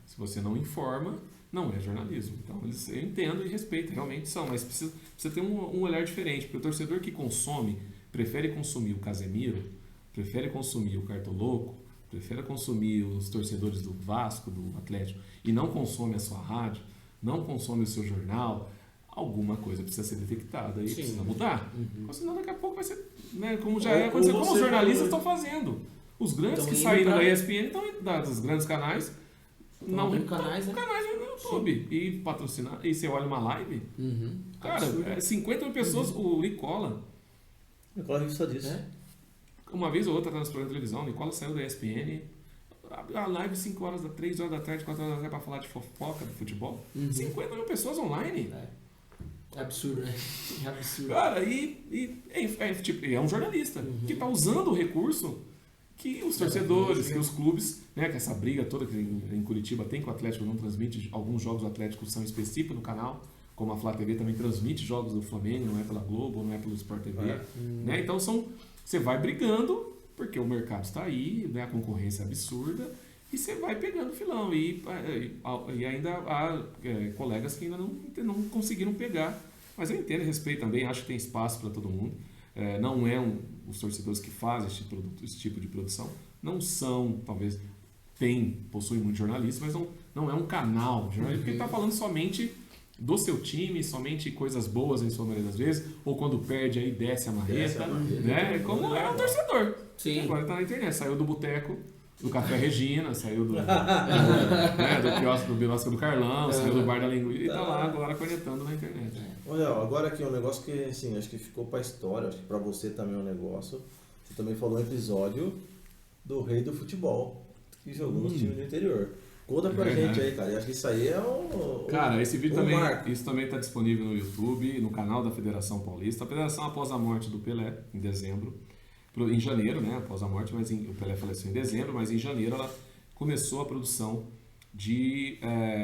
Se você não informa, não é jornalismo. Então eu entendo e respeito, realmente são, mas precisa ter um olhar diferente, porque o torcedor que consome prefere consumir o Casemiro, prefere consumir o Cartoloco, prefere consumir os torcedores do Vasco, do Atlético, e não consome a sua rádio, não consome o seu jornal, alguma coisa precisa ser detectada e precisa mudar. Porque senão daqui a pouco vai ser, né, como já é acontecendo, como os jornalistas estão fazendo. Os grandes que saíram da ESPN estão dos grandes canais, não canais no YouTube e patrocinar. E você olha uma live, cara, 50 mil pessoas, o Nicola. Nicola vive só disso. Uma vez ou outra tá na televisão, o Nicola saiu da ESPN, a live 5 horas, 3 horas da tarde, 4 horas da tarde para falar de fofoca do futebol. 50 mil pessoas online. É absurdo, né? É absurdo. Cara, é um jornalista que está usando o recurso que os torcedores, que os clubes, né, que essa briga toda que em Curitiba tem, que o Atlético não transmite, alguns jogos do Atlético são específicos no canal, como a Flá TV também transmite jogos do Flamengo, não é pela Globo, não é pelo Sport TV. Né? Então você vai brigando, porque o mercado está aí, né, a concorrência é absurda, e você vai pegando filão. E ainda há colegas que ainda não conseguiram pegar. Mas eu entendo e respeito também, acho que tem espaço para todo mundo. Não os torcedores que fazem esse tipo de produção, não são, talvez, possui muitos jornalistas, mas não é um canal de jornalismo, porque ele está falando somente do seu time, somente coisas boas em sua maioria das vezes, ou quando perde aí desce a marreta, né? Como é o torcedor. Sim. Agora tá na internet, saiu do boteco, do Café Regina, saiu do quiosque do Bilosca do Carlão, saiu do Bar da Linguiça e tá lá agora conectando na internet. Olha, agora aqui é um negócio que, assim, acho que ficou pra história, acho que pra você também é um negócio. Você também falou um episódio do Rei do Futebol, que jogou nos times do interior. Conta pra gente aí, cara. Eu acho que isso aí é o Cara, esse vídeo também, marco. isso também tá disponível no YouTube, no canal da Federação Paulista. A Federação, após a morte do Pelé, em dezembro, em janeiro, né, após a morte, mas o Pelé faleceu em dezembro, mas em janeiro ela começou a produção de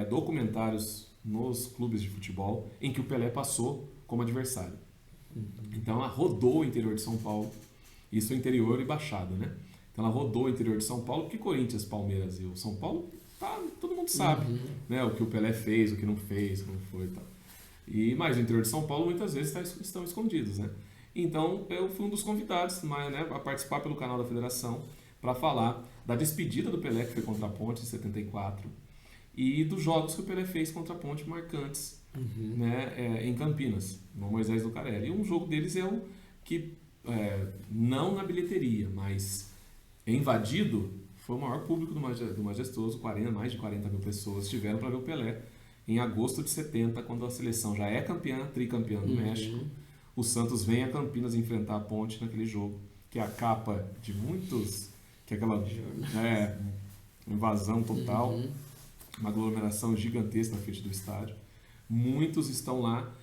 documentários nos clubes de futebol em que o Pelé passou como adversário. Então ela rodou o interior de São Paulo, isso é interior e Baixada, né? Então ela rodou o interior de São Paulo, porque Corinthians, Palmeiras e o São Paulo, todo mundo sabe, né? O que o Pelé fez, o que não fez, como foi e tal. Mas o interior de São Paulo muitas vezes estão escondidos, né? Então eu fui um dos convidados, né, a participar pelo canal da Federação para falar da despedida do Pelé, que foi contra a Ponte em 74, e dos jogos que o Pelé fez contra a Ponte marcantes, né, em Campinas, no Moisés Lucarelli. E um jogo deles é o que, não na bilheteria, mas invadido, foi o maior público do Majestoso, mais de 40 mil pessoas estiveram para ver o Pelé em agosto de 70, quando a seleção já é tricampeã do México. O Santos vem a Campinas enfrentar a Ponte naquele jogo, que é a capa de muitos, que é aquela invasão total, uma aglomeração gigantesca na frente do estádio. Muitos estão lá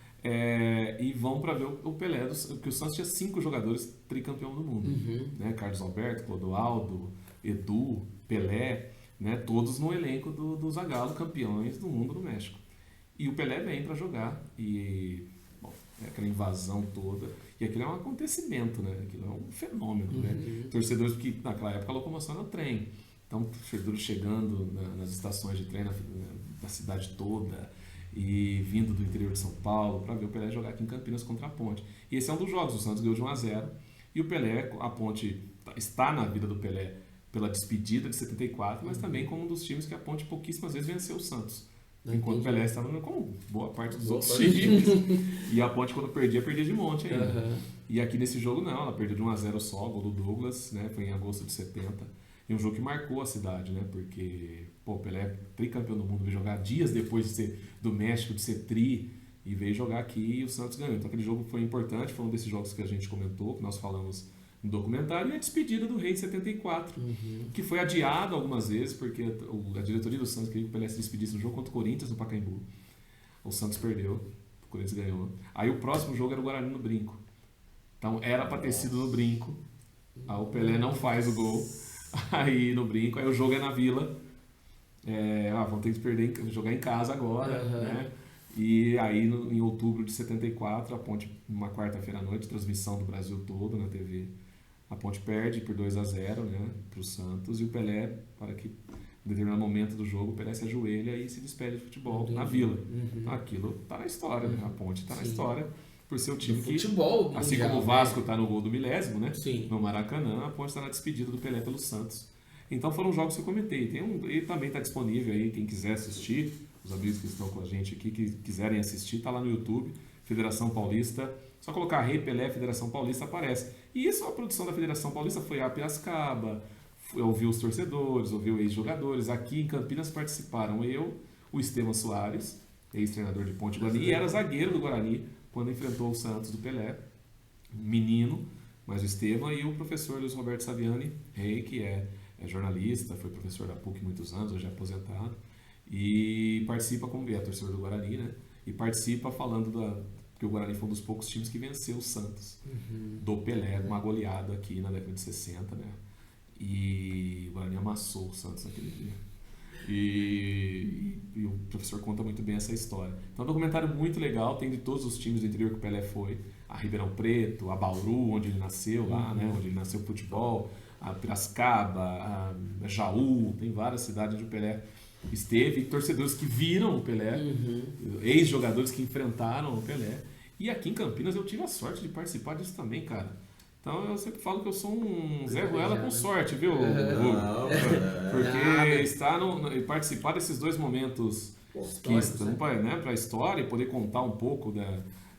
e vão para ver o Pelé, porque o Santos tinha 5 jogadores tricampeão do mundo. Né? Carlos Alberto, Clodoaldo, Edu, Pelé, né? Todos no elenco do Zagallo, campeões do mundo no México. E o Pelé vem para jogar aquela invasão toda, e aquilo é um acontecimento, né? Aquilo é um fenômeno, né? Torcedores, porque naquela época a locomoção era o trem, então torcedores chegando nas estações de trem da cidade toda e vindo do interior de São Paulo para ver o Pelé jogar aqui em Campinas contra a Ponte. E esse é um dos jogos, o Santos ganhou de 1-0 e o Pelé, a Ponte está na vida do Pelé pela despedida de 74, mas também como um dos times que a Ponte pouquíssimas vezes venceu o Santos. Enquanto o Pelé estava como boa parte dos outros times. E a Ponte, quando perdia de monte ainda. E aqui nesse jogo não, ela perdeu de 1-0 só, gol do Douglas, né? Foi em agosto de 70. E um jogo que marcou a cidade, né? Porque o Pelé, tricampeão do mundo, veio jogar dias depois de ser do México, de ser tri, e veio jogar aqui e o Santos ganhou. Então aquele jogo foi importante, foi um desses jogos que a gente comentou, que nós falamos no documentário, e a despedida do Rei de 74, que foi adiado algumas vezes, porque a diretoria do Santos queria que o Pelé se despedisse no jogo contra o Corinthians, no Pacaembu. O Santos perdeu, o Corinthians ganhou. Aí o próximo jogo era o Guarani no Brinco. Então era para ter sido no Brinco, aí o Pelé não faz o gol, aí no Brinco, aí o jogo é na Vila, vão ter que jogar em casa agora, né? E aí em outubro de 74, a Ponte, uma quarta-feira à noite, transmissão do Brasil todo na TV, a Ponte perde por 2-0, né, para o Santos, e o Pelé, para que em determinado momento do jogo, o Pelé se ajoelha e se despede de futebol na Vila. Então, aquilo está na história, né? A Ponte está na história por ser o time que, futebol assim como o Vasco está no gol do milésimo, né, Sim. no Maracanã, a Ponte está na despedida do Pelé pelo Santos. Então foram jogos que eu comentei. E também está disponível aí, quem quiser assistir, os amigos que estão com a gente aqui, que quiserem assistir, está lá no YouTube, Federação Paulista. Só colocar Rei Pelé, Federação Paulista, aparece. E isso, a produção da Federação Paulista foi a Piracicaba, ouviu os torcedores, ouviu ex-jogadores. Aqui em Campinas participaram o Estevam Soares, ex-treinador de Ponte Guarani, e era zagueiro do Guarani quando enfrentou o Santos do Pelé, menino, mas o Estevam, e o professor Luiz Roberto Saviani, Rei, que é jornalista, foi professor da PUC muitos anos, hoje é aposentado, e participa como torcedor do Guarani, né? E participa falando porque o Guarani foi um dos poucos times que venceu o Santos do Pelé, uma goleada aqui na década de 60, né? E o Guarani amassou o Santos naquele dia. E o professor conta muito bem essa história. Então é um documentário muito legal, tem de todos os times do interior que o Pelé foi, a Ribeirão Preto, a Bauru, onde ele nasceu lá, né? Onde ele nasceu futebol, a Piracicaba, a Jaú, tem várias cidades onde o Pelé esteve, torcedores que viram o Pelé, ex-jogadores que enfrentaram o Pelé. E aqui em Campinas eu tive a sorte de participar disso também, cara. Então eu sempre falo que eu sou um Zé Ruela com sorte, viu, Hugo? Não, Porque estar e participar desses dois momentos que estão né? para a história e poder contar um pouco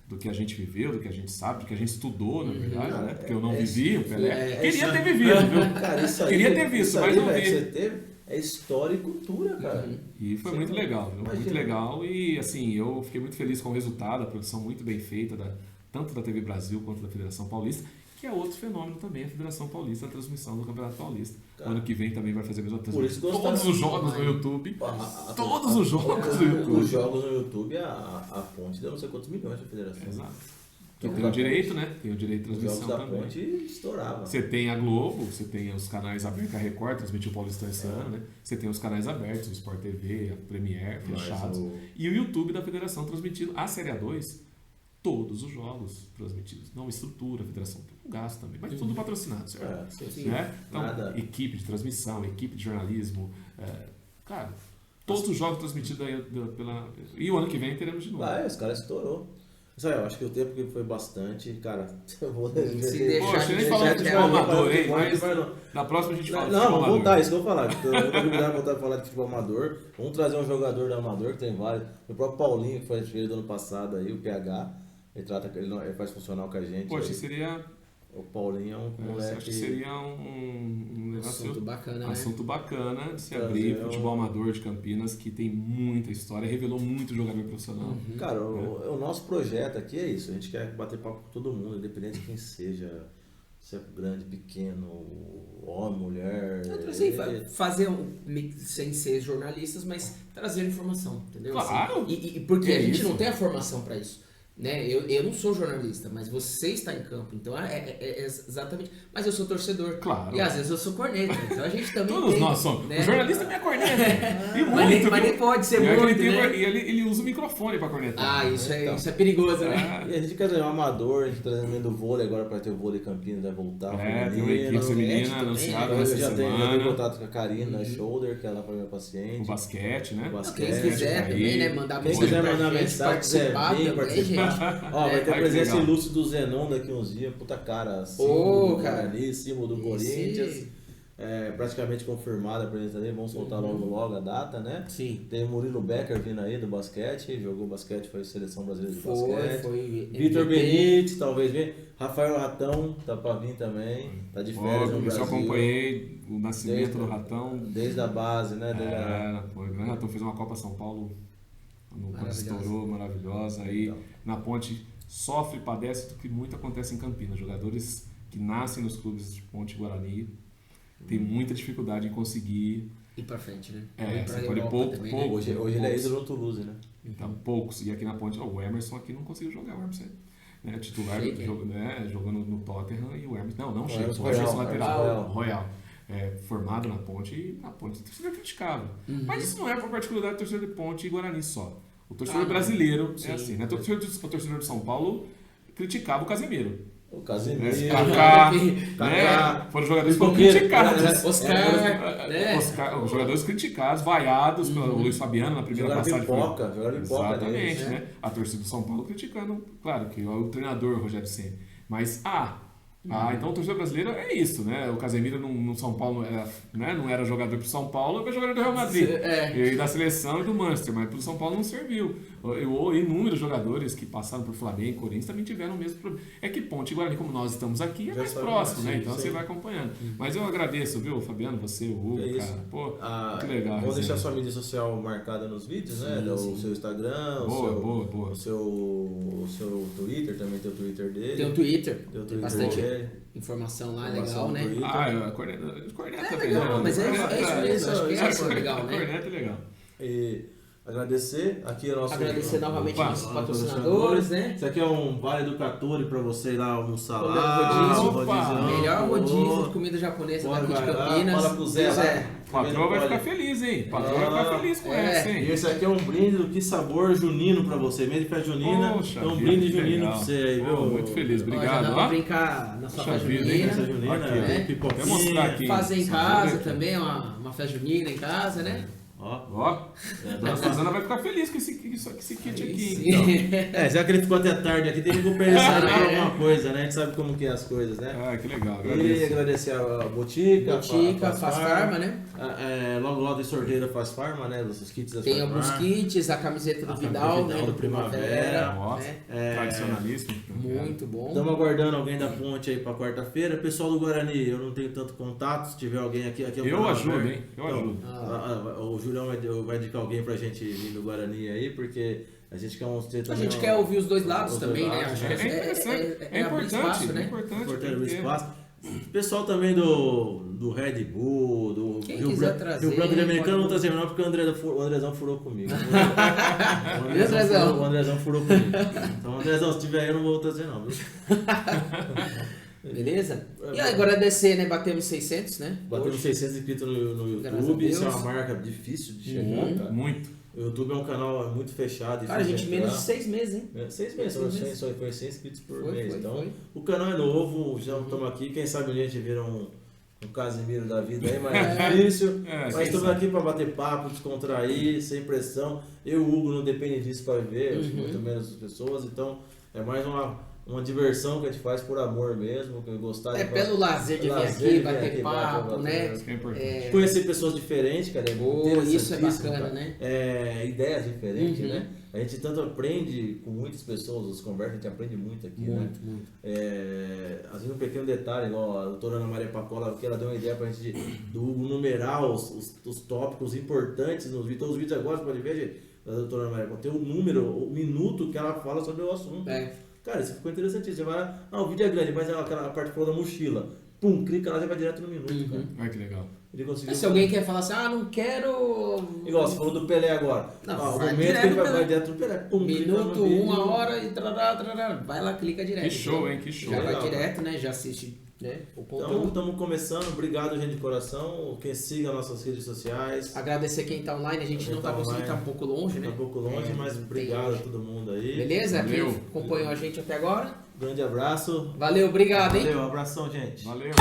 do que a gente viveu, do que a gente sabe, do que a gente estudou, na verdade, né? Porque eu não vivi o Pelé. Queria ter vivido, viu? Cara, isso aí, Queria ter visto, isso mas aí, não velho, vi. que você teve é história e cultura, cara. E foi muito legal, viu? Muito Imagina. legal. E assim, eu fiquei muito feliz com o resultado, a produção muito bem feita, tanto da TV Brasil quanto da Federação Paulista, que é outro fenômeno também, a Federação Paulista, a transmissão do Campeonato Paulista. Cara, Ano que vem também vai fazer a mesma por isso transmissão. gostaram Todos os jogos no YouTube. Todos os jogos no YouTube. Os jogos no YouTube, a fonte deu não sei quantos milhões da federação. Exato. Que Então, tem o direito, né? Tem o direito de Os jogos transmissão da também. ponte estouravam. Você tem a Globo, você tem os canais abertos, a Record transmitiu o Paulistão esse ano, né? Você tem os canais abertos, o Sport TV, a Premiere, Mas fechados. E o YouTube da Federação transmitindo a Série A2, todos os jogos transmitidos. Não estrutura, a Federação tem um gasto também, mas tudo patrocinado, certo? sim. Né? Então, Nada. equipe de transmissão, equipe de jornalismo, cara, todos os jogos transmitidos aí pela... E o ano que vem teremos de novo. Vai, os caras estourou. Isso aí, eu acho que o tempo que foi bastante, cara, eu vou Se deixar Poxa, de nem deixar falando de de ter futebol uma- amador, hein? Mas- Mas na próxima a gente fala de Não, futebol vamos amador. voltar, isso que eu vou falar. Eu vou convidar a voltar a falar de futebol amador. Vamos trazer um jogador do amador, que tem vários. O próprio Paulinho, que foi artilheiro do ano passado aí, o PH. Ele faz funcional com a gente. Poxa, aí. seria... O Paulinho é um Eu moleque. acho que seria um negócio, Assunto bacana, né? assunto bacana de se Trazer abrir. um- Futebol amador de Campinas, que tem muita história, revelou muito jogador profissional. Cara, o nosso projeto aqui é isso. A gente quer bater papo com todo mundo, independente de quem seja. Se é grande, pequeno, homem, mulher. Eu trazer, fazer sem ser jornalistas, mas trazer informação, entendeu? Claro. Assim, e porque É a gente isso. não tem a formação para isso. Né? Eu não sou jornalista, mas você está em campo, então é exatamente. Mas eu sou torcedor. Claro. E às vezes eu sou corneta, então a gente também. Todos tem, nós somos. né? O jornalista é minha corneta. E muito, Mas nem viu? pode ser E é que muito, ele, né? e ele usa o microfone pra cornetar. Ah, isso Então. é perigoso, né? Ah, E a gente quer trazer um amador, a gente tá trazendo o vôlei agora para ter o vôlei Campinas, vai voltar. tem uma equipe basquete feminina também, anunciada né? Eu nessa já tenho semana. contato com a Karina Shoulder, que ela foi minha O paciente. basquete, né? O basquete. Quem quiser aí. também, né? Mandar Quem mensagem quiser pra mandar gente, mensagem, quiser participar vir, também, gente. Ó, vai ter a Ai, que presença legal. ilustre do Zenon daqui uns dias, puta cara, Ô, do cara. Guarani, símbolo do Esse- Corinthians. Praticamente confirmada a presença dele, vamos soltar logo a data, né? Sim. Tem o Murilo Becker vindo aí do basquete, jogou basquete, foi seleção brasileira de Foi, basquete. foi. Vitor MVP. Benítez, talvez venha. Rafael Ratão, tá pra vir também. Tá de férias no Óbvio, Brasil. eu acompanhei o nascimento Desde- do Ratão. Desde a base, né? Desde a- Pô, o grande Ratão fez uma Copa São Paulo quando Maravilhosa. estourou, maravilhosa. Aí Então. na Ponte sofre e padece do que muito acontece em Campinas. Jogadores que nascem nos clubes de Ponte e Guarani têm muita dificuldade em conseguir. Ir pra frente, né? É, Ir pra você pode Europa pouco, também, pouco. né? Hoje ele é poucos. ídolo no Toulouse, né? Então, poucos. E aqui na Ponte, o Emerson aqui não conseguiu jogar. O Emerson é titular, Sheik, jogando no Tottenham e o Emerson. Não, Sheik, Emerson o Emerson Royal, lateral. Royal. Formado na Ponte e na Ponte torcedor criticável. Mas isso não é por particularidade do torcedor de Ponte e Guarani só. O torcedor não. brasileiro Sim. é assim, né? O torcedor de São Paulo criticava o Casemiro. O Né? Casemiro. Kaká, Kaká. né? Foram jogadores que foram Pipoqueiro, criticados. Oscar, né? Os jogadores criticados, vaiados pelo Luiz Fabiano na primeira Jogaram passagem. pipoca, jogaram pipoca Exatamente, deles, né? A torcida do São Paulo criticando, claro, que é o treinador Rogério Ceni. Mas, então o torcedor brasileiro é isso, né? O Casemiro no São Paulo não era jogador pro São Paulo, era jogador do Real Madrid. E da seleção e do Manchester, mas pro São Paulo não serviu. Inúmeros jogadores que passaram por Flamengo e Corinthians também tiveram o mesmo problema. É que Ponte e Guarani, como nós estamos aqui, é Já mais está próximo, né? sim, Então sim. você vai acompanhando. Mas eu agradeço, viu, Fabiano, você, o Hugo, É isso. cara. Pô, Ah, que legal. Vou deixar resenha. sua mídia social marcada nos vídeos, né? O seu Instagram, Boa. o seu Twitter, também tem o Twitter dele. Tem o Twitter, Tem o tem Twitter bastante dele. informação lá, Informação legal, no né? Twitter. Corneta É também. legal, né? mas é isso mesmo, acho que é isso, legal, né? Corneta é legal. E agradecer aqui o nosso... Agradecer novamente Opa, nossos patrocinadores, né? Isso aqui é um Vale Educatore pra você ir lá almoçar Comer lá. rodízio. rodizão. Melhor rodízio de Pô. comida japonesa Bora, daqui de vai lá, Campinas. fala pro Zé lá. O patrão vai ficar feliz, hein? O patrão vai ficar feliz com essa, E hein? esse aqui é um brinde do Que Sabor Junino pra você. Mês de festa junina, Poxa então um vida, brinde que junino legal. pra você aí, Pô, viu? muito feliz, Ó, já obrigado. dá Ó. pra brincar na sua Puxa festa vida, hein? junina. Festa junina, Aqui, tem né? pipoquinha. Vou mostrar aqui. Fazer em Essa casa aqui. também, uma festa junina em casa, né? Ó, a Suzana vai ficar feliz com esse kit aqui. Sim. Então. Já que ele ficou até tarde aqui, tem que compensar por alguma coisa, né? A gente sabe como que é as coisas, né? Ah, que legal. E Agradeço. agradecer a Botica, Faz Farma, né? Logo tem sorteio da Faz Farma, né? Os kits da Tem Faz alguns Farma. kits, a camiseta do Vidal, né? Do Primavera. Nossa, né? tradicionalíssimo. Muito bom. Estamos aguardando alguém da ponte aí pra quarta-feira. Pessoal do Guarani, eu não tenho tanto contato. Se tiver alguém aqui é o Eu canal ajudo, aberto. hein? Eu ajudo. O Julião vai indicar alguém pra gente vir do Guarani aí, porque a gente quer ter A também. gente quer ouvir os dois lados os dois também, né? lados, Acho né? que É interessante, é abrir importante, espaço, né? é importante. Importante o porque- espaço. O pessoal também do Red Bull, do Quem Rio quiser Branco, trazer, Rio Branco de Americano, pode- não trazer não, porque o Andrezão furou comigo. Andrezão? O Andrezão furou comigo. Então, Andrezão, se tiver aí, eu não vou trazer não, viu? Beleza? E agradecer, né? Batemos 600, né? Batemos Hoje. 600 inscritos no Graças a YouTube, Deus. isso é uma marca difícil de chegar, cara. Muito. O YouTube é um canal muito fechado. Cara, a gente difícil de menos de entrar. 6 meses, hein? 6 meses, Seis meses. só foi 100 inscritos por Foi, mês. foi, Então, foi. o canal é novo, já estamos aqui. Quem sabe a gente vira um Casimiro da vida aí, mas é difícil. É, Mas estamos sabe. aqui para bater papo, descontrair, sem pressão. Eu e o Hugo não depende disso para viver, muito menos as pessoas. Então, é mais uma diversão que a gente faz por amor mesmo, que eu gostar É pelo lazer de vir Lazer, aqui, vir bater aqui, papo, bater, né? Isso que é importante. É, Conhecer pessoas diferentes, cara, é isso é interessantíssimo, bacana, cara. né? Ideias diferentes, Uhum. né? A gente tanto aprende com muitas pessoas, as conversas, a gente aprende muito aqui, né? Muito. Às vezes um pequeno detalhe, igual a doutora Ana Maria Pacola, que ela deu uma ideia pra gente do numerar os tópicos importantes nos vídeos. Então os vídeos agora, você pode ver, gente, da doutora Ana Maria Pacola, tem o número, o minuto que ela fala sobre o assunto. É. Cara, isso ficou interessantíssimo. Você vai lá, o vídeo é grande, mas aquela parte que falou da mochila. Pum, clica lá, já vai direto no minuto, cara. Ai, que legal. Ele conseguiu. Se alguém quer falar assim, não quero. Igual, você falou do Pelé agora. Não, O vai momento direto que ele no Pelé. vai direto no Pelé. Pum, clica no Minuto, vídeo. 1 hora e trará. Vai lá, clica direto. Que show, hein? Que show. Já vai Legal, direto, né? Já assiste, né? O Então, conteúdo. estamos começando. Obrigado, gente de coração. Quem siga nossas redes sociais. Agradecer quem tá online, a gente Quem não tá tá conseguindo, online. tá um pouco longe, né? Tá um pouco longe, mas não obrigado a tem- todo mundo aí. Beleza? Valeu. Quem acompanhou a gente até agora. Grande abraço. Valeu, obrigado, hein? Valeu, um abração, gente. Valeu.